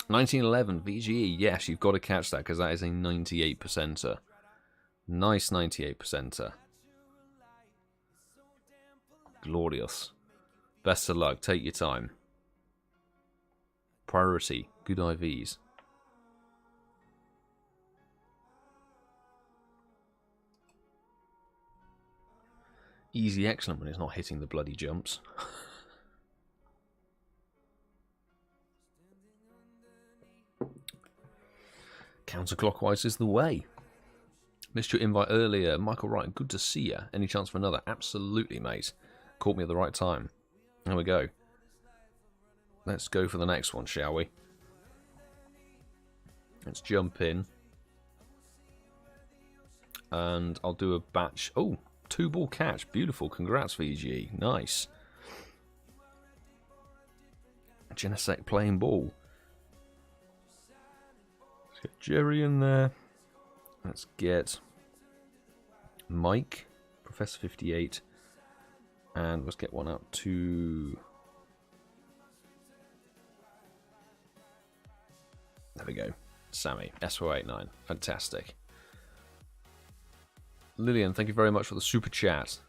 1911 VGE, yes, you've got to catch that because that is a 98%er. Nice 98%er. Glorious. Best of luck, take your time. Priority, good IVs. Easy, excellent when it's not hitting the bloody jumps. Counterclockwise is the way. Missed your invite earlier. Michael Wright, good to see you. Any chance for another? Absolutely, mate. Caught me at the right time. There we go. Let's go for the next one, shall we? Let's jump in. And I'll do a batch. Oh, 2-ball catch. Beautiful. Congrats, VG. Nice. Genesect playing ball. Get Jerry in there. Let's get Mike, Professor 58, and let's get one out to. There we go, Sammy, SO89, fantastic. Lillian, thank you very much for the super chat.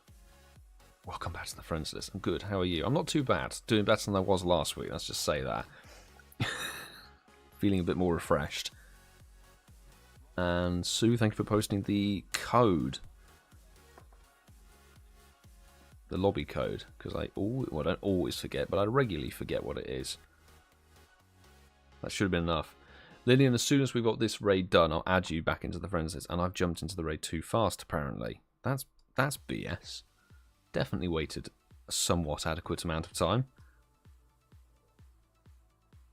Welcome back to the friends list. I'm good. How are you? I'm not too bad. Doing better than I was last week. Let's just say that. Feeling a bit more refreshed. And Sue, thank you for posting the code. The lobby code. Because I don't always forget, but I regularly forget what it is. That should have been enough. Lillian, as soon as we've got this raid done, I'll add you back into the friends list. And I've jumped into the raid too fast, apparently. That's BS. Definitely waited a somewhat adequate amount of time.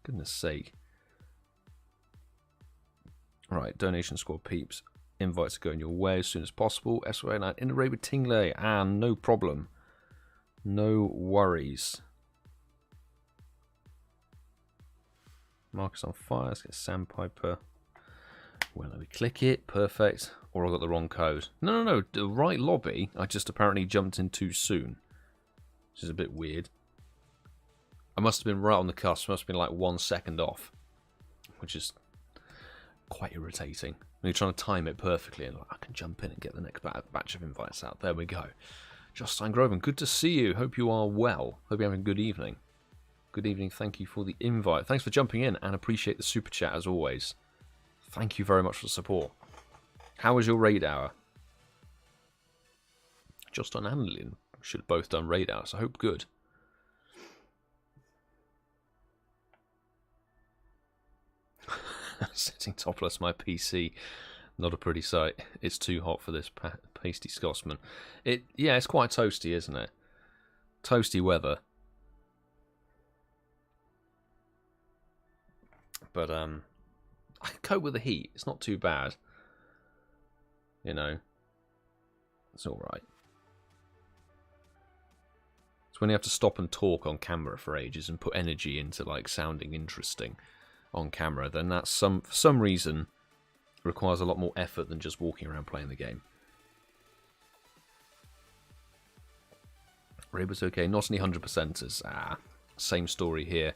Goodness sake. Right, donation squad peeps Invites are going your way as soon as possible. SY9 in the raid with Tingley, and no problem. No worries. Marcus on fire. Let's get Sandpiper. Well, let me click it. Perfect. Or I got the wrong code. No. The right lobby. I just apparently jumped in too soon. Which is a bit weird. I must have been right on the cusp. Must have been like 1 second off. Which is quite irritating. When you're trying to time it perfectly and like, I can jump in and get the next batch of invites out. There we go. Justine Groven, good to see you. Hope you are well. Hope you're having a good evening. Good evening. Thank you for the invite. Thanks for jumping in and appreciate the super chat as always. Thank you very much for the support. How was your raid hour? Justin and Lynn should have both done raid hours. I hope good. Sitting topless my PC. Not a pretty sight. It's too hot for this pasty Scotsman. Yeah, it's quite toasty, isn't it? Toasty weather. But I can cope with the heat. It's not too bad. You know, it's all right. It's when you have to stop and talk on camera for ages and put energy into like sounding interesting on camera, then that's for some reason requires a lot more effort than just walking around playing the game. Raid was okay, not any 100%ers. Same story here.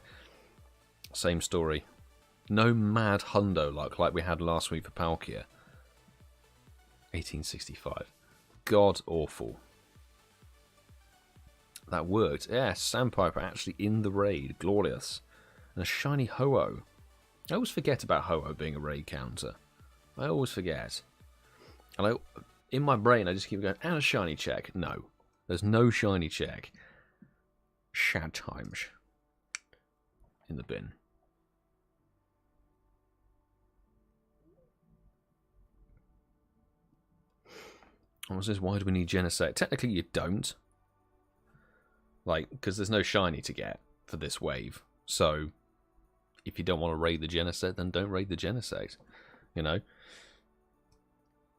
Same story. No mad hundo luck like we had last week for Palkia. 1865. God awful. That worked. Yeah, Sandpiper actually in the raid. Glorious. And a shiny Ho-Oh. I always forget about Ho-Oh being a raid counter. I always forget. And in my brain, I just keep going, and a shiny check. No. There's no shiny check. Shad times. In the bin. What was this? Why do we need Genesect? Technically, you don't. Like, because there's no shiny to get for this wave. So, if you don't want to raid the Genesect, then don't raid the Genesect. You know?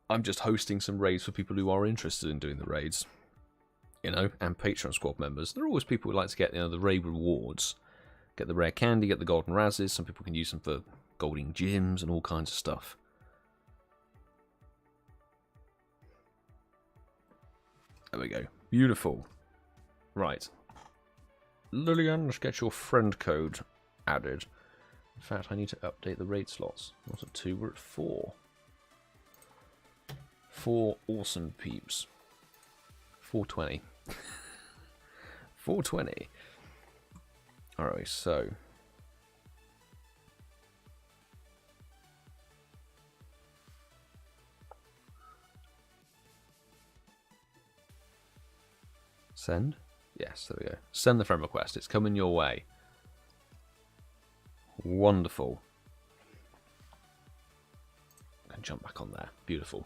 I'm just hosting some raids for people who are interested in doing the raids. You know? And Patreon squad members. There are always people who like to get, you know, the raid rewards. Get the rare candy, get the golden razzes. Some people can use them for golden gems and all kinds of stuff. There we go. Beautiful. Right. Lillian, let's get your friend code added. In fact, I need to update the raid slots. Not at 2, we're at 4. 4 awesome peeps. 420. 420. Alright, so... Send? Yes, there we go. Send the friend request. It's coming your way. Wonderful. I can jump back on there. Beautiful.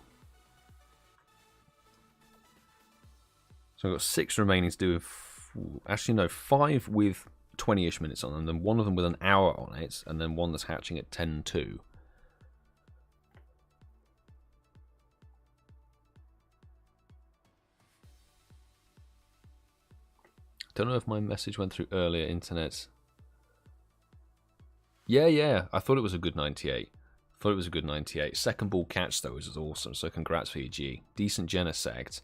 So I've got 6 remaining to do. Actually, no, 5 with 20-ish minutes on them, and then 1 of them with an hour on it, and then 1 that's hatching at 10:02. Don't know if my message went through earlier. Internet. Yeah. I thought it was a good 98. Thought it was a good 98. Second ball catch though was awesome. So congrats for you, G. Decent Genesect.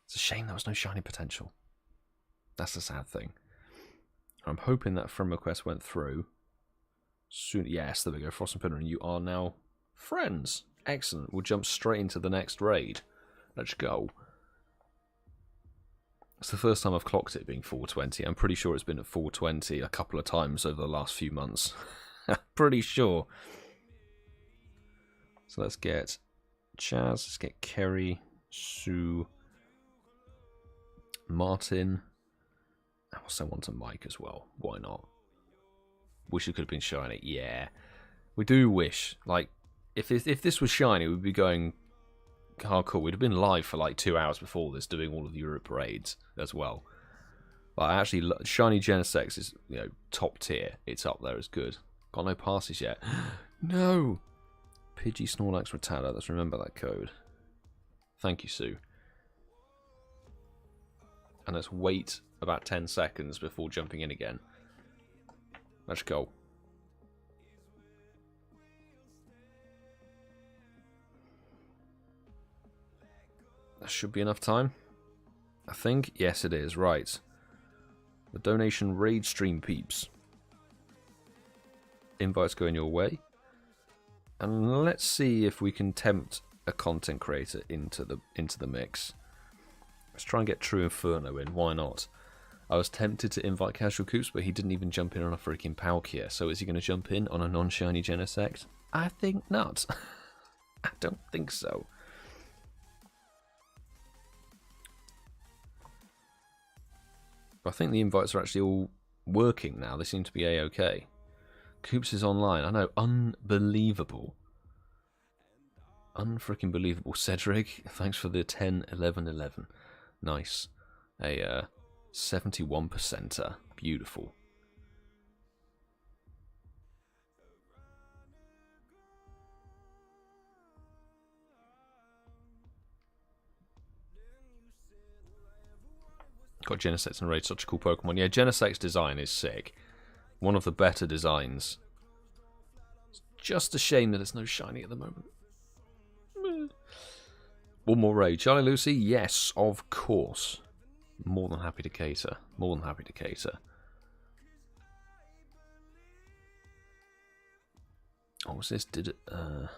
It's a shame there was no shiny potential. That's the sad thing. I'm hoping that friend request went through. Soon. Yes, there we go. Frost and Pinner, and you are now friends. Excellent. We'll jump straight into the next raid. Let's go. It's the first time I've clocked it being 420. I'm pretty sure it's been at 420 a couple of times over the last few months. Pretty sure. So let's get Chaz, let's get Kerry, Sue, Martin. I'll send one to Mike as well. Why not? Wish it could have been shiny. Yeah. We do wish. Like, if this was shiny, we'd be going hardcore. We'd have been live for like 2 hours before this, doing all of the Europe raids as well. But actually, shiny Genesect is, you know, top tier. It's up there. It's good. Got no passes yet. No. Pidgey Snorlax Rattata. Let's remember that code. Thank you, Sue. And let's wait about 10 seconds before jumping in again. Let's go. That should be enough time. I think. Yes, it is. Right. The donation raid stream peeps. Invites going your way. And let's see if we can tempt a content creator into the mix. Let's try and get True Inferno in. Why not? I was tempted to invite Casual Coops, but he didn't even jump in on a freaking Palkia. So is he going to jump in on a non-shiny Genesect? I think not. I don't think so. But I think the invites are actually all working now. They seem to be a-okay. Coops is online. I know. Unbelievable. Unfreaking believable. Cedric, thanks for the 10, 11, 11. Nice. A 71%er. Beautiful. Got Genesect and Raid, such a cool Pokemon. Yeah, Genesect's design is sick. One of the better designs. It's just a shame that there's no shiny at the moment. One more raid. Charlie Lucy? Yes, of course. More than happy to cater. More than happy to cater. What was this? Did a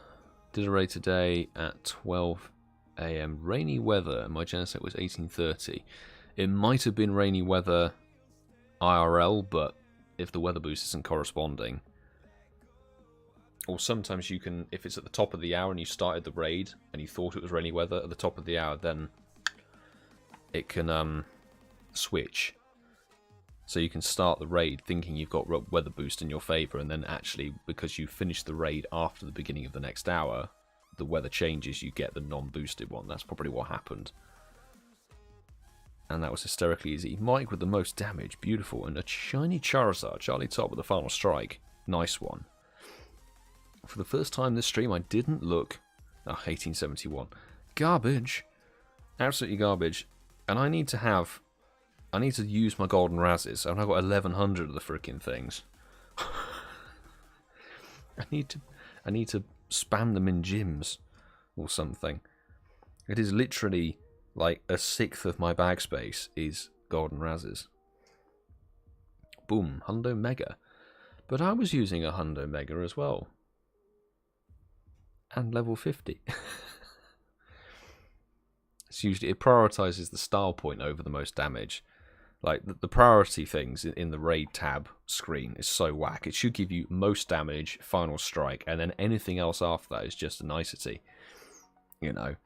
raid today at 12 AM. Rainy weather. My Genesect was 1830. It might have been rainy weather IRL, but if the weather boost isn't corresponding. Or sometimes you can, if it's at the top of the hour and you started the raid and you thought it was rainy weather at the top of the hour, then it can switch. So you can start the raid thinking you've got weather boost in your favour, and then actually, because you finished the raid after the beginning of the next hour, the weather changes, you get the non-boosted one. That's probably what happened. And that was hysterically easy. Mike with the most damage. Beautiful. And a shiny Charizard. Charlie Top with the final strike. Nice one. For the first time this stream, I didn't look... Oh, 1871. Garbage. Absolutely garbage. And I need to use my golden Razzes. And I've got 1100 of the freaking things. I need to spam them in gyms. Or something. It is literally... like a sixth of my bag space is golden Razzes. Boom, Hundo Mega. But I was using a Hundo Mega as well. And level 50. It's usually, it prioritizes the style point over the most damage. Like, the priority things in the raid tab screen is so whack. It should give you most damage, final strike, and then anything else after that is just a nicety. You know.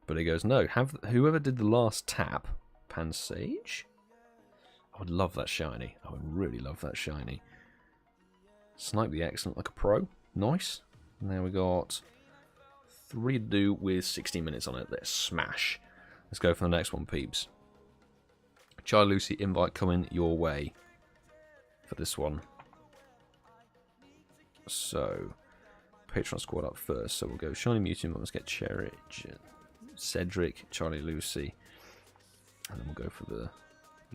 But he goes, no, whoever did the last tap, Pansage? I would love that shiny. I would really love that shiny. Snipe the Excellent like a pro. Nice. And now we got 3 to do with 16 minutes on it. Let's smash. Let's go for the next one, peeps. Charlie Lucy invite coming your way for this one. So, Patreon squad up first. So we'll go AShinyMewtwoMum. Let's get Cherry. Cedric, Charlie Lucy, and then we'll go for the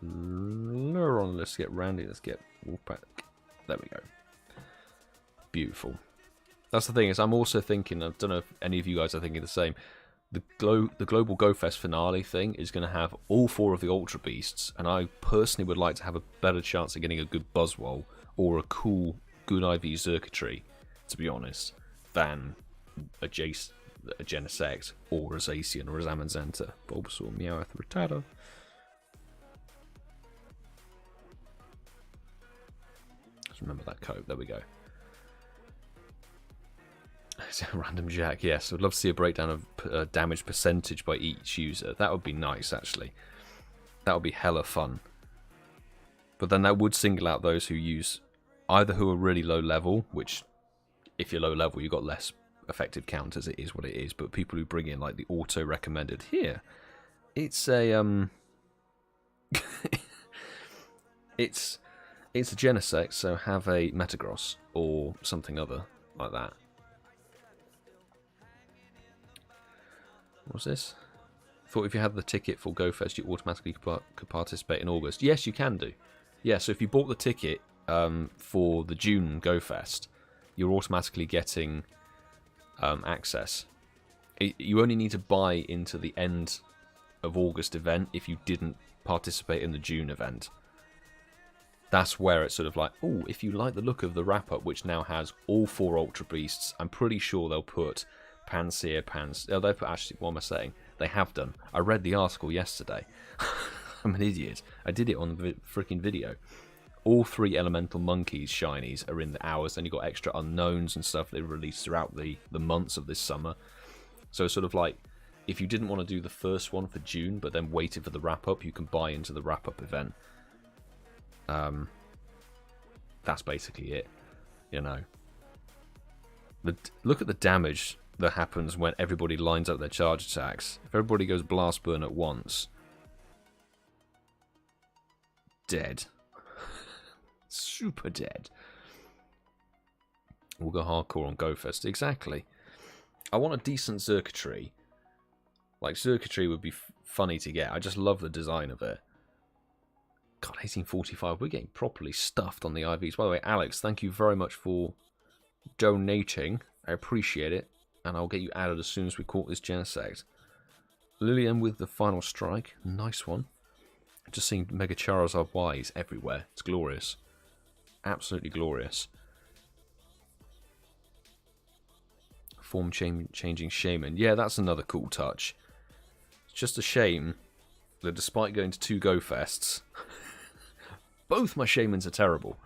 Luron. Let's get Randy, let's get Wolfpack. There we go. Beautiful. That's the thing, is I'm also thinking, I don't know if any of you guys are thinking the same, the Global Go Fest finale thing is going to have all 4 of the Ultra Beasts, and I personally would like to have a better chance of getting a good Buzzwole or a cool, good IV Circuitry, to be honest, than a Genesect or a Zacian or a Zamazenta. Bulbasaur, Meowth, Rattata. Just remember that code. There we go. It's a random Jack. Yes, I'd love to see a breakdown of damage percentage by each user. That would be nice, actually. That would be hella fun. But then that would single out those who use either who are really low level, which if you're low level, you've got less effective counters, it is what it is, but people who bring in like the auto recommended here, it's a it's a Genesect, so have a Metagross or something other like that. What's this? Thought if you had the ticket for GoFest, you automatically could participate in August. Yes, you can do. Yeah, so if you bought the ticket for the June GoFest, you're automatically getting access. You only need to buy into the end of August event if you didn't participate in the June event. That's where it's sort of like, oh, if you like the look of the wrap-up, which now has all 4 Ultra Beasts, I'm pretty sure they'll put Panseer, they'll put, actually, what am I saying? They have done. I read the article yesterday. I'm an idiot. I did it on the freaking video. All 3 Elemental Monkeys shinies are in the hours, and you've got extra unknowns and stuff they released throughout the months of this summer. So it's sort of like, if you didn't want to do the first one for June, but then waited for the wrap-up, you can buy into the wrap-up event. That's basically it, you know. Look at the damage that happens when everybody lines up their charge attacks. If everybody goes Blast Burn at once, dead. Super dead. We'll go hardcore on GoFest. Exactly. I want a decent circuitry. Like, circuitry would be funny to get. I just love the design of it. God, 1845. We're getting properly stuffed on the IVs. By the way, Alex, thank you very much for donating. I appreciate it. And I'll get you added as soon as we caught this Genesect. Lillian with the final strike. Nice one. Just seeing Mega Charizard Ys everywhere. It's glorious. Absolutely glorious. Form changing Shaman. Yeah, that's another cool touch. It's just a shame that despite going to 2 GoFests, both my Shamans are terrible.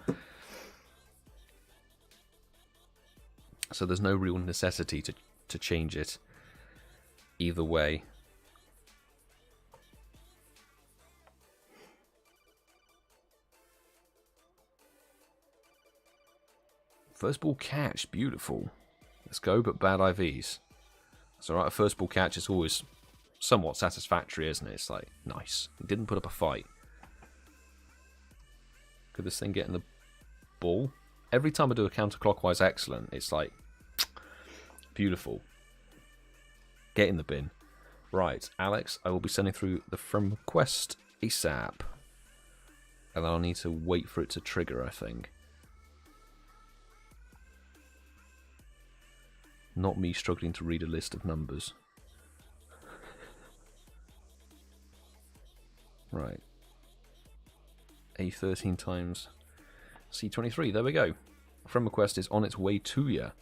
So there's no real necessity to change it either way. First ball catch, beautiful. Let's go, but bad IVs. That's alright, a first ball catch is always somewhat satisfactory, isn't it? It's like, nice. He didn't put up a fight. Could this thing get in the ball? Every time I do a counterclockwise excellent, it's like, beautiful. Get in the bin. Right, Alex, I will be sending through the friend request ASAP. And I'll need to wait for it to trigger, I think. Not me struggling to read a list of numbers. Right. A13 times C23. There we go. Friend request is on its way to you.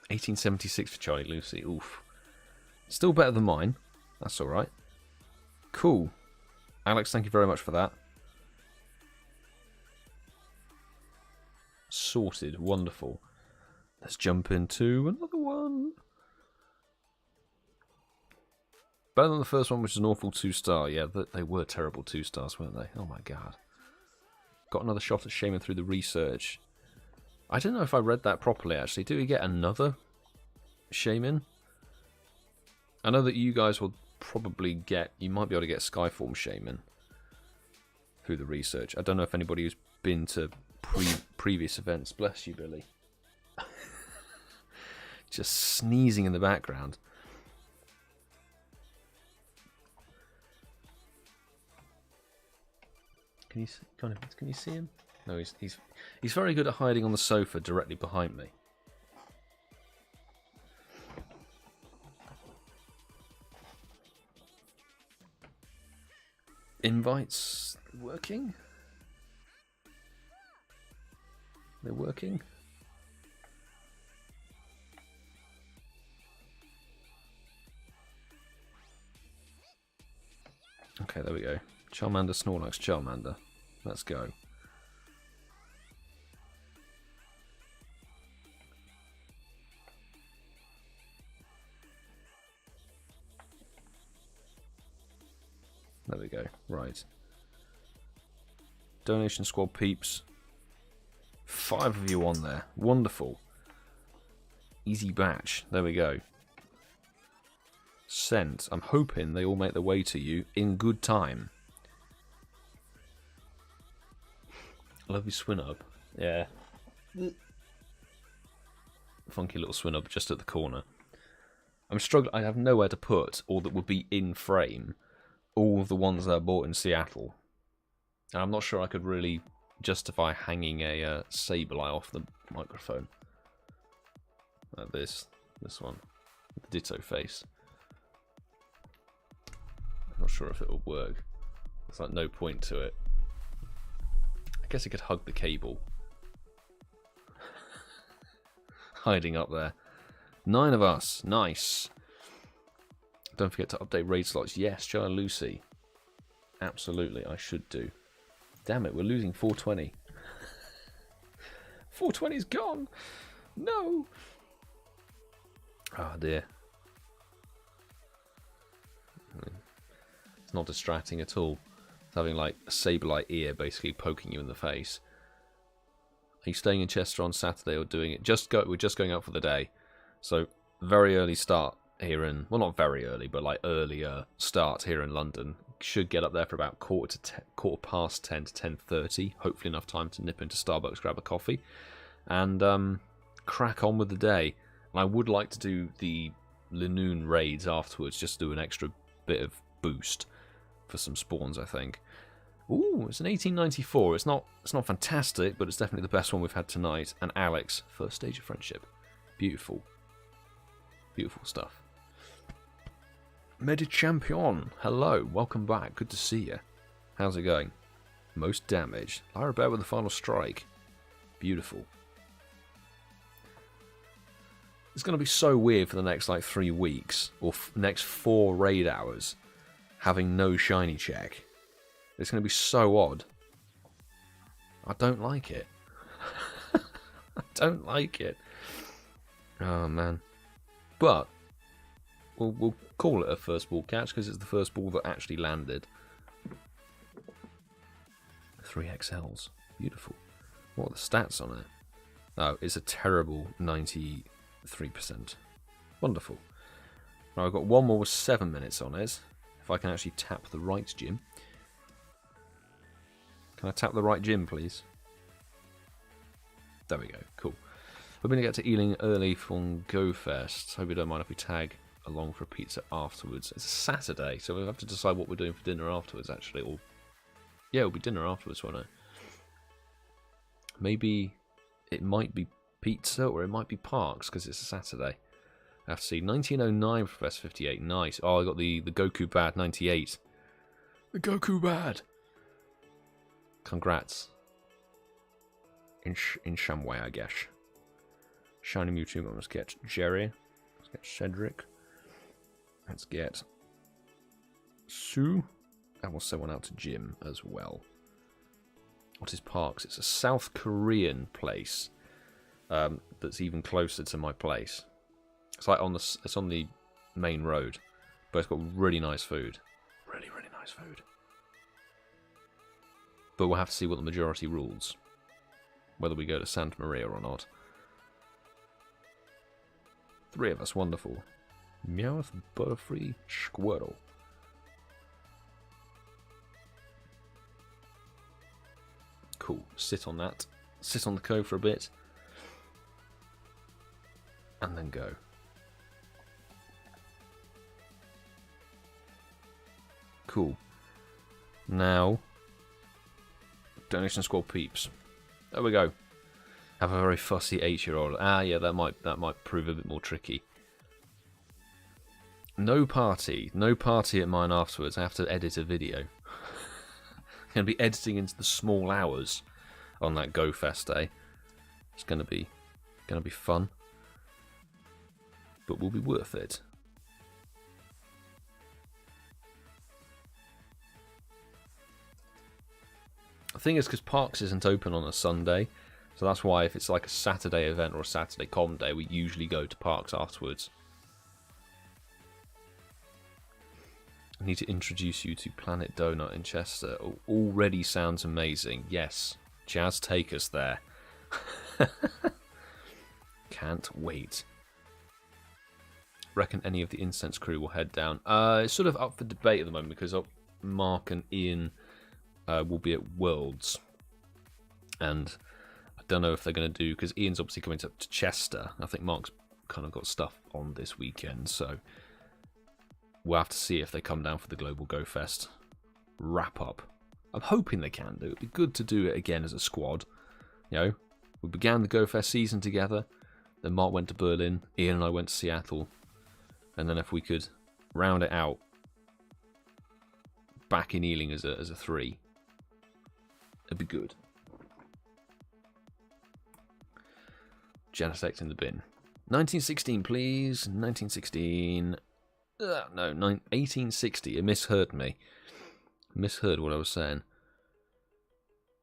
1876 for Charlie Lucy. Oof. Still better than mine. That's alright. Cool. Alex, thank you very much for that. Sorted. Wonderful. Let's jump into another one. Better than the first one, which is an awful 2-star. Yeah, they were terrible 2-stars, weren't they? Oh my god. Got another shot at Shaman through the research. I don't know if I read that properly, actually. Do we get another Shaman? I know that you guys will probably get... You might be able to get Skyform Shaman through the research. I don't know if anybody who's been to previous events. Bless you, Billy. Just sneezing in the background. Can you see him? No, he's very good at hiding on the sofa directly behind me. Invites working? They're working? Okay, there we go. Charmander, Snorlax, Charmander. Let's go. There we go. Right. Donation Squad peeps. 5 of you on there. Wonderful. Easy batch. There we go. Sent. I'm hoping they all make their way to you in good time. I love you, Swin Up. Yeah. funky little Swinub just at the corner. I'm struggling. I have nowhere to put all that would be in frame. All of the ones that I bought in Seattle. And I'm not sure I could really justify hanging a Sableye off the microphone. Like this one. The ditto face. I'm not sure if it will work. There's like no point to it. I guess it could hug the cable. Hiding up there. 9 of us. Nice. Don't forget to update raid slots. Yes, Giant Lucy. Absolutely, I should do. Damn it, we're losing 420. 420's gone. No. Oh dear. It's not distracting at all. It's having like a Sableye ear basically poking you in the face. Are you staying in Chester on Saturday or doing it? We're just going out for the day. So very early start here in, well, not very early, but like earlier start here in London. Should get up there for about quarter past 10 to 10:30. Hopefully enough time to nip into Starbucks, grab a coffee, and crack on with the day. And I would like to do the Linoon raids afterwards, just to do an extra bit of boost for some spawns, I think. Ooh, it's an 1894. It's not fantastic, but it's definitely the best one we've had tonight. And Alex, first stage of friendship. Beautiful. Beautiful stuff. Medichampion, hello, welcome back, good to see you. How's it going? Most damage. Lyra Bear with the final strike. Beautiful. It's going to be so weird for the next like 3 weeks, or next 4 raid hours, having no shiny check. It's going to be so odd. I don't like it. I don't like it. Oh man. But we'll call it a first ball catch because it's the first ball that actually landed. 3 XLs. Beautiful. What are the stats on it? Oh, it's a terrible 93%. Wonderful. Right, I've got one more with 7 minutes on it. If I can actually tap the right gym. Can I tap the right gym, please? There we go. Cool. We're going to get to Ealing early from GoFest. Hope you don't mind if we tag along for a pizza afterwards. It's a Saturday, so we'll have to decide what we're doing for dinner afterwards, actually. Or yeah, it'll be dinner afterwards, won't it? Maybe it might be pizza or it might be Parks because it's a Saturday. I have to see. 1909 for Professor 58. Nice. Oh, I got the Goku Bad 98. The Goku Bad. Congrats. In some way, I guess. AShinyMewtwoMum. Let's get Jerry. Let's get Cedric. Let's get Sue. And we'll send one out to Jim as well. What is Parks? It's a South Korean place that's even closer to my place. It's like it's on the main road, but it's got really nice food. Really, really nice food. But we'll have to see what the majority rules, whether we go to Santa Maria or not. 3 of us, wonderful. Meowth, Butterfree, Squirtle. Cool. Sit on that. Sit on the cove for a bit. And then go. Cool. Now, Donation Squad peeps. There we go. Have a very fussy 8-year-old. Ah, yeah, that might prove a bit more tricky. No party at mine afterwards. I have to edit a video. I'm going to be editing into the small hours on that GoFest day. It's going to be fun, but will be worth it. The thing is, because Parks isn't open on a Sunday, so that's why if it's like a Saturday event or a Saturday com day, we usually go to Parks afterwards. I need to introduce you to Planet Donut in Chester. Already sounds amazing. Yes, Chaz, take us there. Can't wait. Reckon any of the Incense crew will head down. It's sort of up for debate at the moment because Mark and Ian will be at Worlds, and I don't know if they're going to do, because Ian's obviously coming up to Chester. I think Mark's kind of got stuff on this weekend, so we'll have to see if they come down for the Global Go Fest wrap up. I'm hoping they can do. It'd be good to do it again as a squad. You know, we began the Go Fest season together. Then Mark went to Berlin. Ian and I went to Seattle. And then if we could round it out back in Ealing as a 3, it'd be good. Genesect in the bin. 1916, please. 1916. No, 1860. It misheard me. Misheard what I was saying.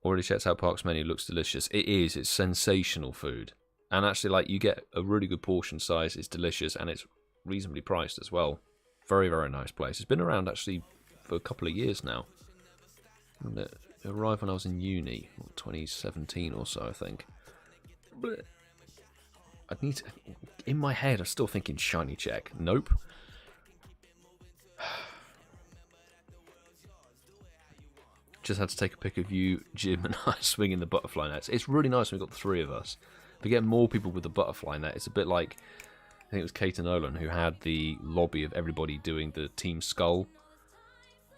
Already checked out Park's menu. Looks delicious. It is. It's sensational food. And actually, like, you get a really good portion size. It's delicious, and it's reasonably priced as well. Very, very nice place. It's been around, actually, for a couple of years now. It arrived when I was in uni. 2017 or so, I think. I'd need to... In my head, I'm still thinking shiny check. Nope. Just had to take a pic of you, Jim, and I swinging the butterfly nets. It's really nice when we've got the 3 of us. If we get more people with the butterfly net, it's a bit like, I think it was Kate and Nolan who had the lobby of everybody doing the Team Skull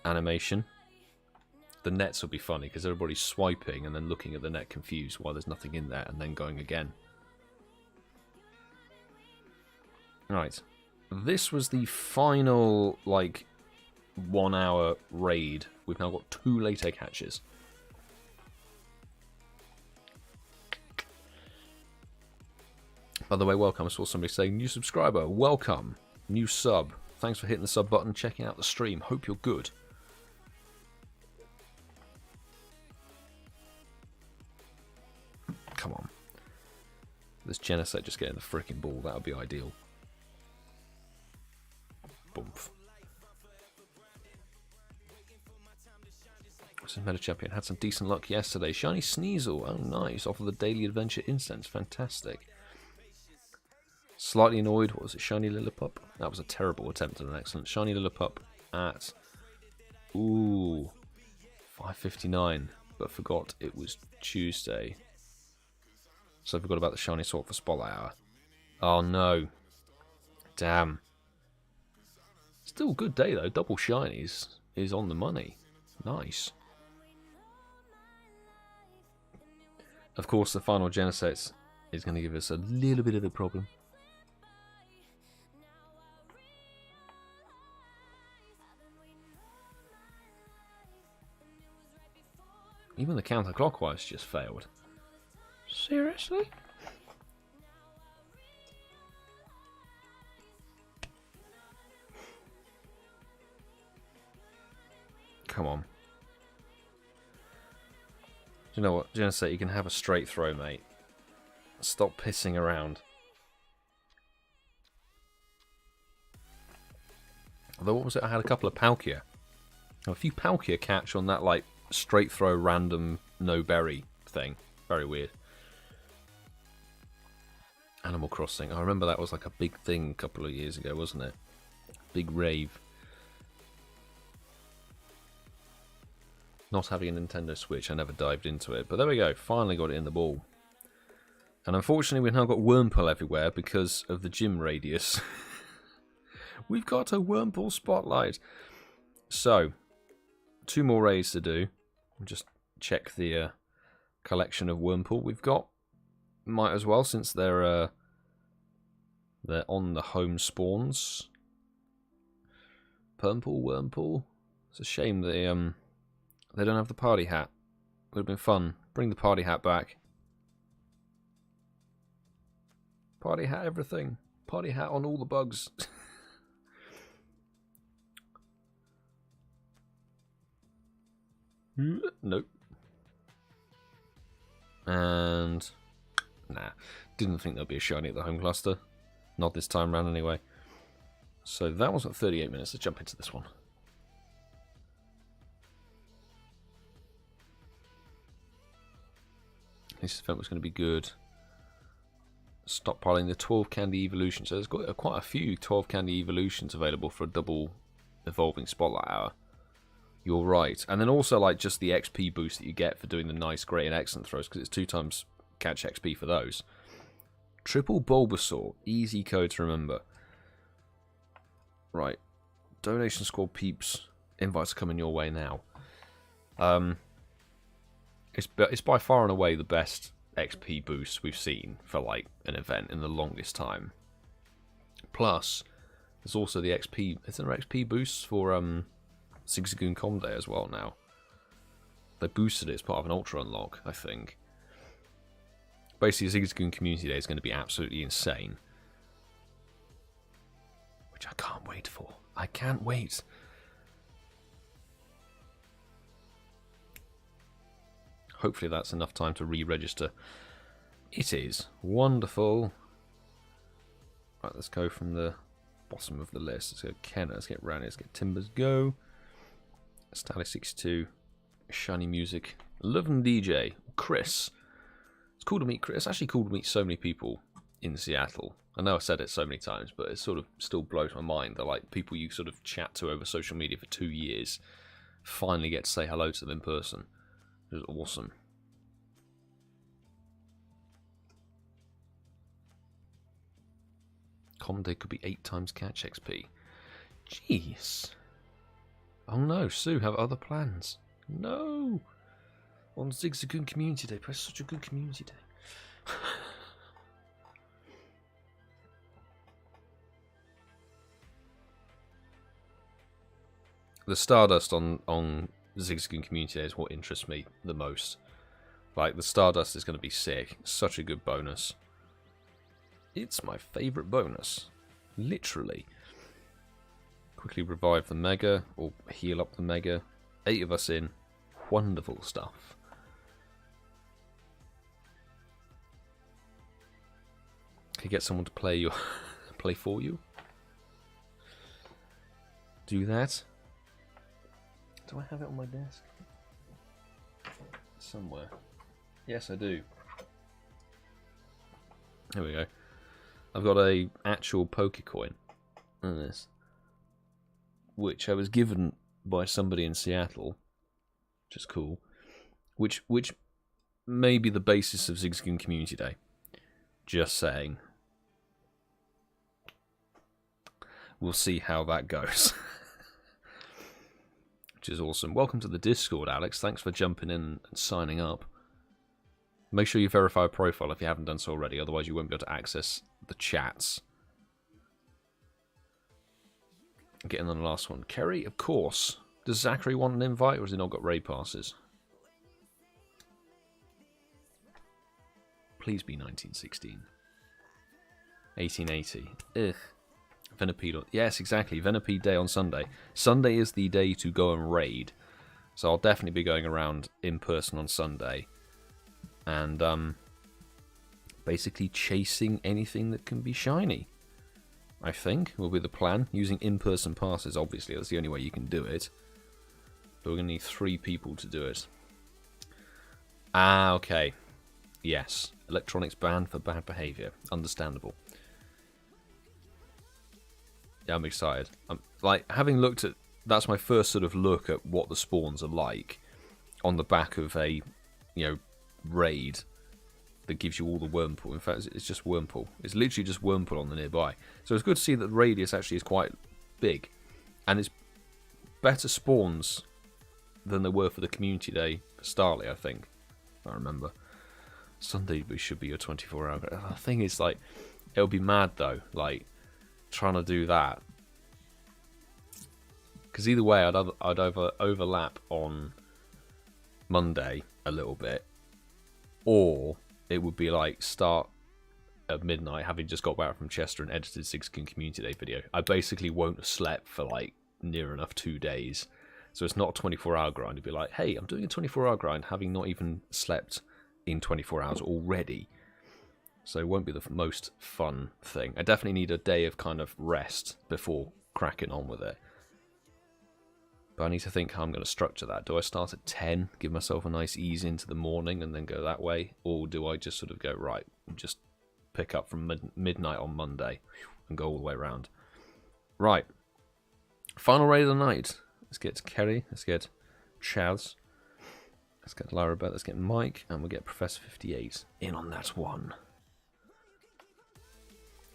animation. The nets will be funny because everybody's swiping and then looking at the net confused while there's nothing in there and then going again. Right. This was the final, like, 1 hour raid. We've now got 2 late egg hatches. By the way, welcome. I saw somebody saying, new subscriber, welcome. New sub. Thanks for hitting the sub button, checking out the stream. Hope you're good. Come on. This Genesect just getting the freaking ball. That would be ideal. Boomf. This is Meta Champion. Had some decent luck yesterday. Shiny Sneasel. Oh, nice. Off of the Daily Adventure Incense. Fantastic. Slightly annoyed. What was it? Shiny Lillipup? That was a terrible attempt at an excellent. Shiny Lillipup at... Ooh. 5:59. But forgot it was Tuesday. So I forgot about the Shiny Swap for Spotlight Hour. Oh, no. Damn. Still a good day, though. Double Shinies is on the money. Nice. Of course, the final Genesect is going to give us a little bit of a problem. Even the counterclockwise just failed. Seriously? Come on. You know what? Genesect, you can have a straight throw, mate. Stop pissing around. Although, what was it? I had a couple of Palkia. A few Palkia catch on that, like, straight throw random no berry thing. Very weird. Animal Crossing. I remember that was like a big thing a couple of years ago, wasn't it? Big rave. Not having a Nintendo Switch, I never dived into it. But there we go, finally got it in the ball. And unfortunately we've now got Wurmple everywhere because of the gym radius. We've got a Wurmple spotlight. So, 2 more raids to do. Just check the collection of Wurmple we've got. Might as well, since they're on the home spawns. Purple, Wurmple. It's a shame they don't have the party hat. Would have been fun. Bring the party hat back. Party hat everything. Party hat on all the bugs. Nope. And... Nah. Didn't think there'd be a shiny at the home cluster. Not this time round anyway. So that was at 38 minutes. Let's jump into this one. This event was going to be good. Stockpiling the 12 candy evolutions. So there's got quite a few 12 candy evolutions available for a double evolving spotlight hour. You're right. And then also like just the XP boost that you get for doing the nice, great and excellent throws, because it's 2 times catch XP for those. Triple Bulbasaur, easy code to remember. Right, Donation Squad peeps, invites are coming your way now. It's by far and away the best XP boost we've seen for like an event in the longest time. Plus, there's also the XP. Is there XP boosts for Zigzagoon Com Day as well now? They boosted it as part of an Ultra unlock, I think. Basically, Zigzagoon Community Day is going to be absolutely insane. Which I can't wait for. I can't wait. Hopefully that's enough time to re-register. It is. Wonderful. Right, let's go from the bottom of the list. Let's go Kenner, let's get Randy, let's get Timbers Go. Stally62, Shiny Music, Love and DJ, Chris. It's cool to meet Chris. It's actually cool to meet so many people in Seattle. I know I've said it so many times, but it sort of still blows my mind that like people you sort of chat to over social media for 2 years finally get to say hello to them in person. It was awesome. Comday could be 8 times catch XP. Jeez. Oh no, Sue, have other plans. No. On Zigzagoon Community Day. Press such a good community day. The Stardust on Zigzagoon Community Day is what interests me the most. Like, the Stardust is going to be sick. Such a good bonus. It's my favourite bonus. Literally. Quickly revive the Mega, or heal up the Mega. 8 of us in. Wonderful stuff. Can you get someone to play your play for you? Do that. Do I have it on my desk? Somewhere. Yes, I do. There we go. I've got a actual Pokecoin on this, which I was given by somebody in Seattle, which is cool. Which may be the basis of Zigzagoon Community Day. Just saying. We'll see how that goes. Which is awesome. Welcome to the Discord, Alex. Thanks for jumping in and signing up. Make sure you verify a profile if you haven't done so already, otherwise you won't be able to access the chats. Getting on the last one. Kerry, of course. Does Zachary want an invite, or has he not got raid passes? Please be 1916. 1880. Ugh. Venipede. Yes, exactly. Venipede Day on Sunday. Sunday is the day to go and raid. So I'll definitely be going around in person on Sunday. And basically chasing anything that can be shiny. I think will be the plan. Using in-person passes, obviously. That's the only way you can do it. But we're going to need 3 people to do it. Ah, okay. Yes. Electronics banned for bad behaviour. Understandable. Yeah, I'm excited. I'm like, having looked at... That's my first sort of look at what the spawns are like. On the back of a, raid that gives you all the wormpool. In fact, it's just wormpool. It's literally just wormpool on the nearby. So it's good to see that the radius actually is quite big. And it's better spawns than there were for the community day for Starly, I think. If I remember. Sunday should be your 24-hour. The thing is, like, it'll be mad though, like, trying to do that. Because either way, I'd overlap on Monday a little bit. Or it would be like start at midnight, having just got back from Chester and edited Zigzagoon Community Day video. I basically won't have slept for like near enough 2 days. So it's not a 24-hour grind. It'd be like, hey, I'm doing a 24-hour grind, having not even slept in 24 hours already. So it won't be the most fun thing. I definitely need a day of kind of rest before cracking on with it. But I need to think how I'm going to structure that. Do I start at 10, give myself a nice ease into the morning and then go that way? Or do I just sort of go, right, just pick up from midnight on Monday and go all the way around? Right. Final raid of the night. Let's get Kerry. Let's get Chaz. Let's get LoraBhoy, let's get Mike, and we'll get Professor 58 in on that one.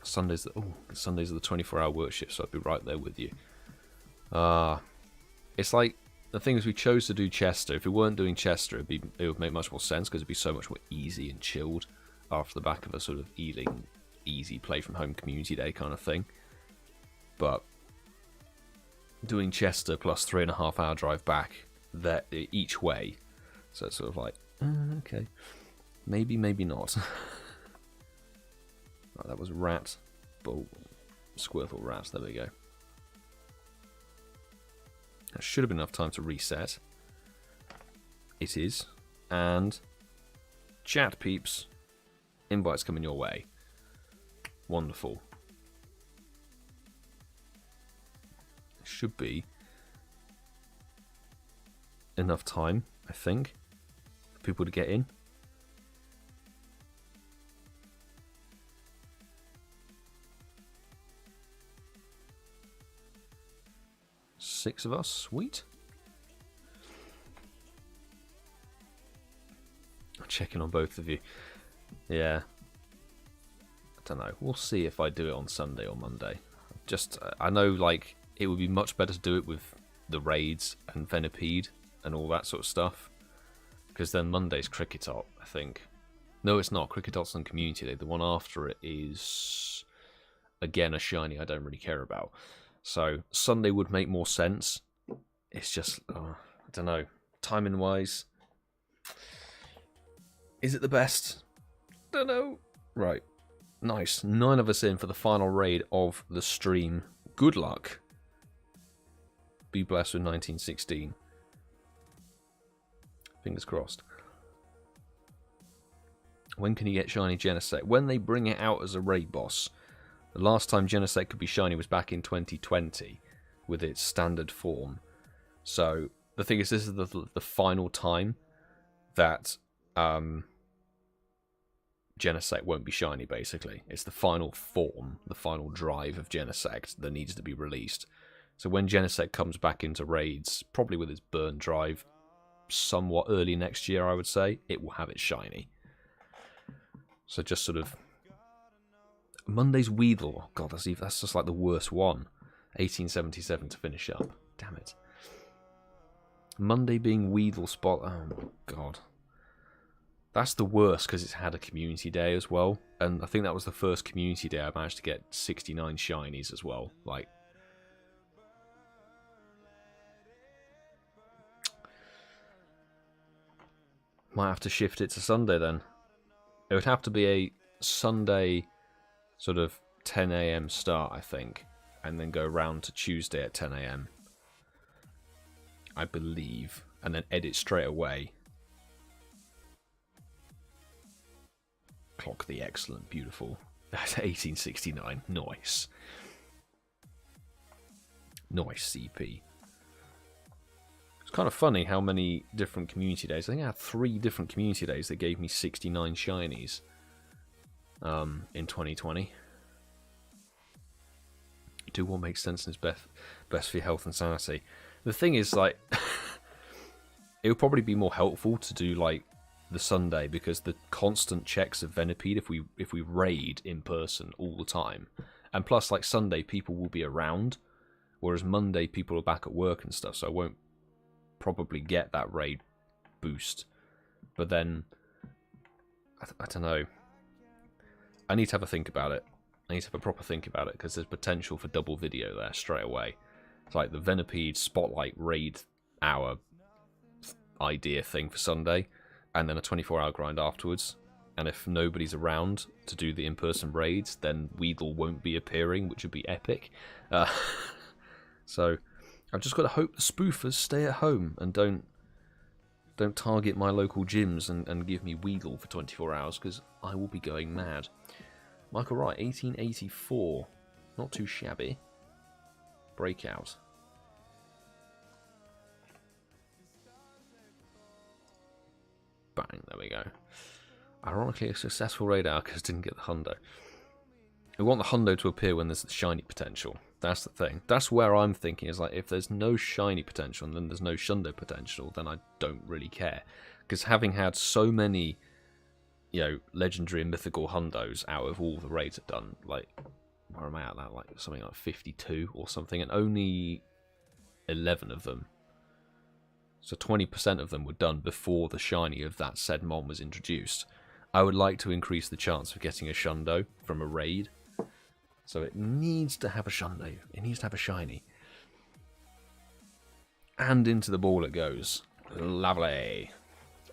Sundays are the 24-hour work shift, so I'd be right there with you. It's like, the thing is, we chose to do Chester. If we weren't doing Chester, it would make much more sense, because it'd be so much more easy and chilled after the back of a sort of easy play from home community day kind of thing. But doing Chester plus 3.5 hour drive back that each way, so it's sort of like, okay, maybe not. Right, that was rat, Squirtle rat. There we go. That should have been enough time to reset. It is, and chat peeps, invites coming your way. Wonderful. Should be enough time, I think, for people to get in. Six of us, sweet. I'm checking on both of you. Yeah. I don't know. We'll see if I do it on Sunday or Monday. I know, like, it would be much better to do it with the raids and Venipede and all that sort of stuff. Because then Monday's Cricketop, I think. No, it's not. Cricketop's on Community Day. The one after it is, again, a shiny I don't really care about. So Sunday would make more sense. It's just, I don't know. Timing-wise, is it the best? Don't know. Right. Nice. 9 of us in for the final raid of the stream. Good luck. Be blessed with 1916. Fingers crossed. When can you get shiny Genesect? When they bring it out as a raid boss. The last time Genesect could be shiny was back in 2020 with its standard form. So the thing is, this is the final time that Genesect won't be shiny, basically. It's the final form, the final drive of Genesect that needs to be released. So when Genesect comes back into raids, probably with its burn drive somewhat early next year, I would say, it will have it shiny. So just sort of... Monday's Weedle. Oh God, that's just like the worst one. 1877 to finish up. Damn it. Monday being Weedle spot. Oh God. That's the worst because it's had a community day as well. And I think that was the first community day I managed to get 69 shinies as well. Like, might have to shift it to Sunday then. It would have to be a Sunday sort of 10 AM start, I think, and then go round to Tuesday at 10 AM, I believe, and then edit straight away. Clock the excellent, beautiful. That's 1869. Nice. Nice CP. It's kind of funny how many different community days. I think I had 3 different community days that gave me 69 shinies in 2020. Do what makes sense and is best for your health and sanity. The thing is, like, it would probably be more helpful to do like the Sunday, because the constant checks of Venipede, if we raid in person all the time, and plus like Sunday people will be around, whereas Monday people are back at work and stuff, so I won't probably get that raid boost. But then I don't know. I need to have a think about it. I need to have a proper think about it, because there's potential for double video there straight away. It's like the Venipede Spotlight raid hour idea thing for Sunday, and then a 24-hour grind afterwards. And if nobody's around to do the in-person raids, then Weedle won't be appearing, which would be epic. So I've just got to hope the spoofers stay at home and don't target my local gyms and give me Weedle for 24 hours, because I will be going mad. Michael Wright, 1884. Not too shabby. Breakout. Bang, there we go. Ironically, a successful raid hour because didn't get the Hundo. We want the Hundo to appear when there's the shiny potential. That's the thing. That's where I'm thinking, is like, if there's no shiny potential and then there's no Shundo potential, then I don't really care. Because having had so many, you know, legendary and mythical hundos out of all the raids I've done, like, where am I at now? Like, something like 52 or something, and only 11 of them, so 20% of them were done before the shiny of that said mon was introduced. I would like to increase the chance of getting a shundo from a raid. So it needs to have a shundo. It needs to have a shiny. And into the ball it goes. Lovely.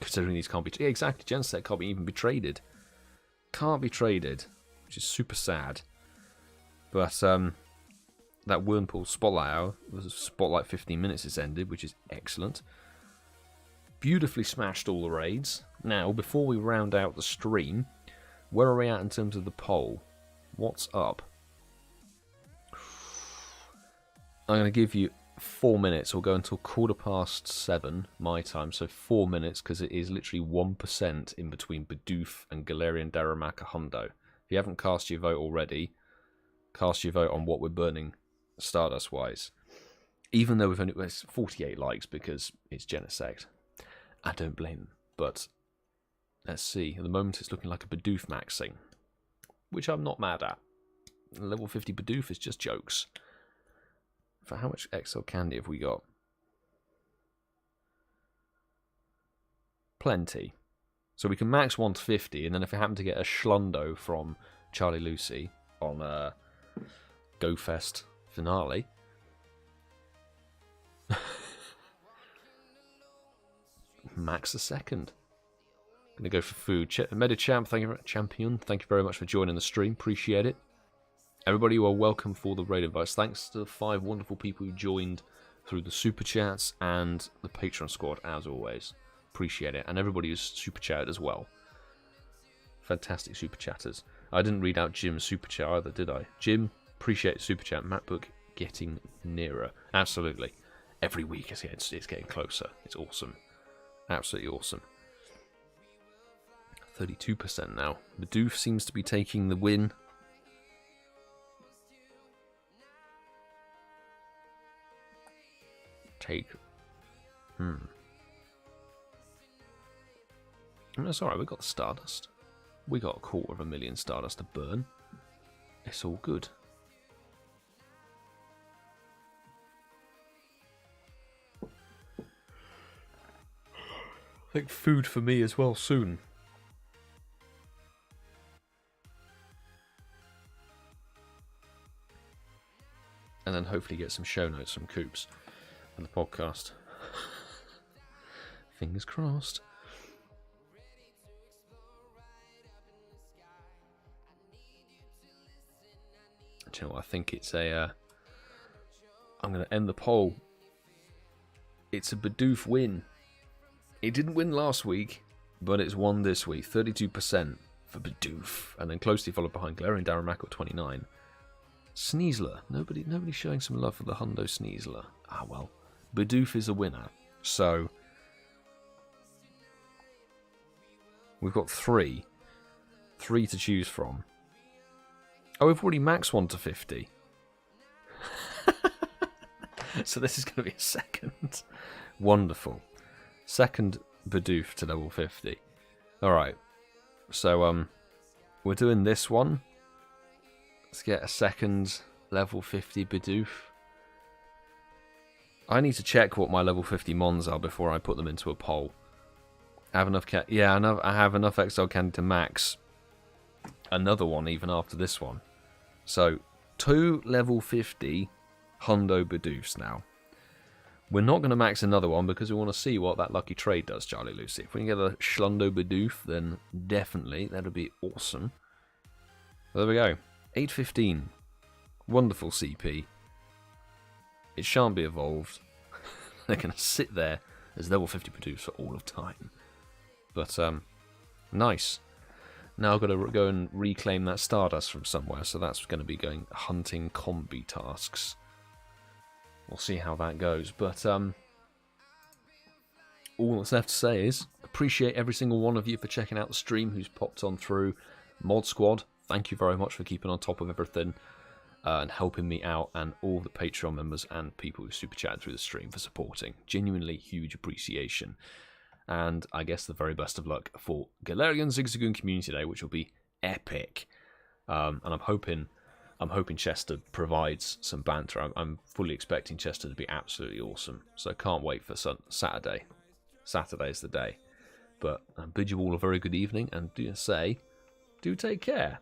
Considering these can't be... Yeah, exactly. Genesect can't even be traded. Can't be traded. Which is super sad. But that Whirlpool Spotlight Hour, the Spotlight 15 minutes has ended, which is excellent. Beautifully smashed all the raids. Now, before we round out the stream, where are we at in terms of the poll? What's up? I'm going to give you 4 minutes. We'll go until 7:15 my time, so 4 minutes, because it is literally 1% in between Bidoof and Galarian Darumaka Hundo. If you haven't cast your vote already, cast your vote on what we're burning Stardust-wise. Even though we've only... It's 48 likes because it's Genesect. I don't blame them, but let's see. At the moment it's looking like a Bidoof maxing, which I'm not mad at. Level 50 Bidoof is just jokes. For how much XL candy have we got? Plenty. So we can max 1 to 50, and then if we happen to get a Schlundo from Charlie Lucy on Go Fest finale... max a second. Gonna go for food. Medichamp, thank you, Champion. Thank you very much for joining the stream. Appreciate it. Everybody, you are welcome for the raid advice. Thanks to the 5 wonderful people who joined through the super chats and the Patreon squad, as always. Appreciate it. And everybody who's super chatted as well. Fantastic super chatters. I didn't read out Jim's super chat either, did I? Jim, appreciate super chat. MacBook getting nearer. Absolutely. Every week it's getting closer. It's awesome. Absolutely awesome. 32% now. Bidoof seems to be taking the win. That's alright, we got the Stardust. We got 250,000 Stardust to burn. It's all good. I think food for me as well soon. And then hopefully get some show notes from Coops and the podcast. Fingers crossed. Do you know what? I think it's a... I'm going to end the poll. It's a Bidoof win. It didn't win last week, but it's won this week. 32% for Bidoof. And then closely followed behind Galarian Darumaka at 29. Sneasler. Nobody showing some love for the Hundo Sneasler. Ah, well. Bidoof is a winner. So, we've got 3. 3 to choose from. Oh, we've already maxed 1 to 50. So this is going to be a second. Wonderful. Second Bidoof to level 50. Alright. So, we're doing this one. Let's get a second level 50 Bidoof. I need to check what my level 50 mons are before I put them into a poll. I have enough I have enough XL candy to max another one even after this one. So, 2 level 50 Hundo Bidoofs now. We're not going to max another one because we want to see what that lucky trade does, Charlie Lucy. If we can get a Schlundo Bidoof, then definitely that'll be awesome. There we go. 815. Wonderful CP. It shan't be evolved. They're going to sit there as level 50 Bidoofs for all of time. But, nice. Now I've got to go and reclaim that Stardust from somewhere, so that's going to be going hunting combi tasks. We'll see how that goes, but all that's left to say is appreciate every single one of you for checking out the stream who's popped on through. Mod Squad, thank you very much for keeping on top of everything and helping me out, and all the Patreon members and people who super chatted through the stream for supporting. Genuinely huge appreciation. And I guess the very best of luck for Galarian Zigzagoon Community Day, which will be epic. And I'm hoping Chester provides some banter. I'm fully expecting Chester to be absolutely awesome. So I can't wait for Saturday. Saturday's the day. But I bid you all a very good evening, and do take care.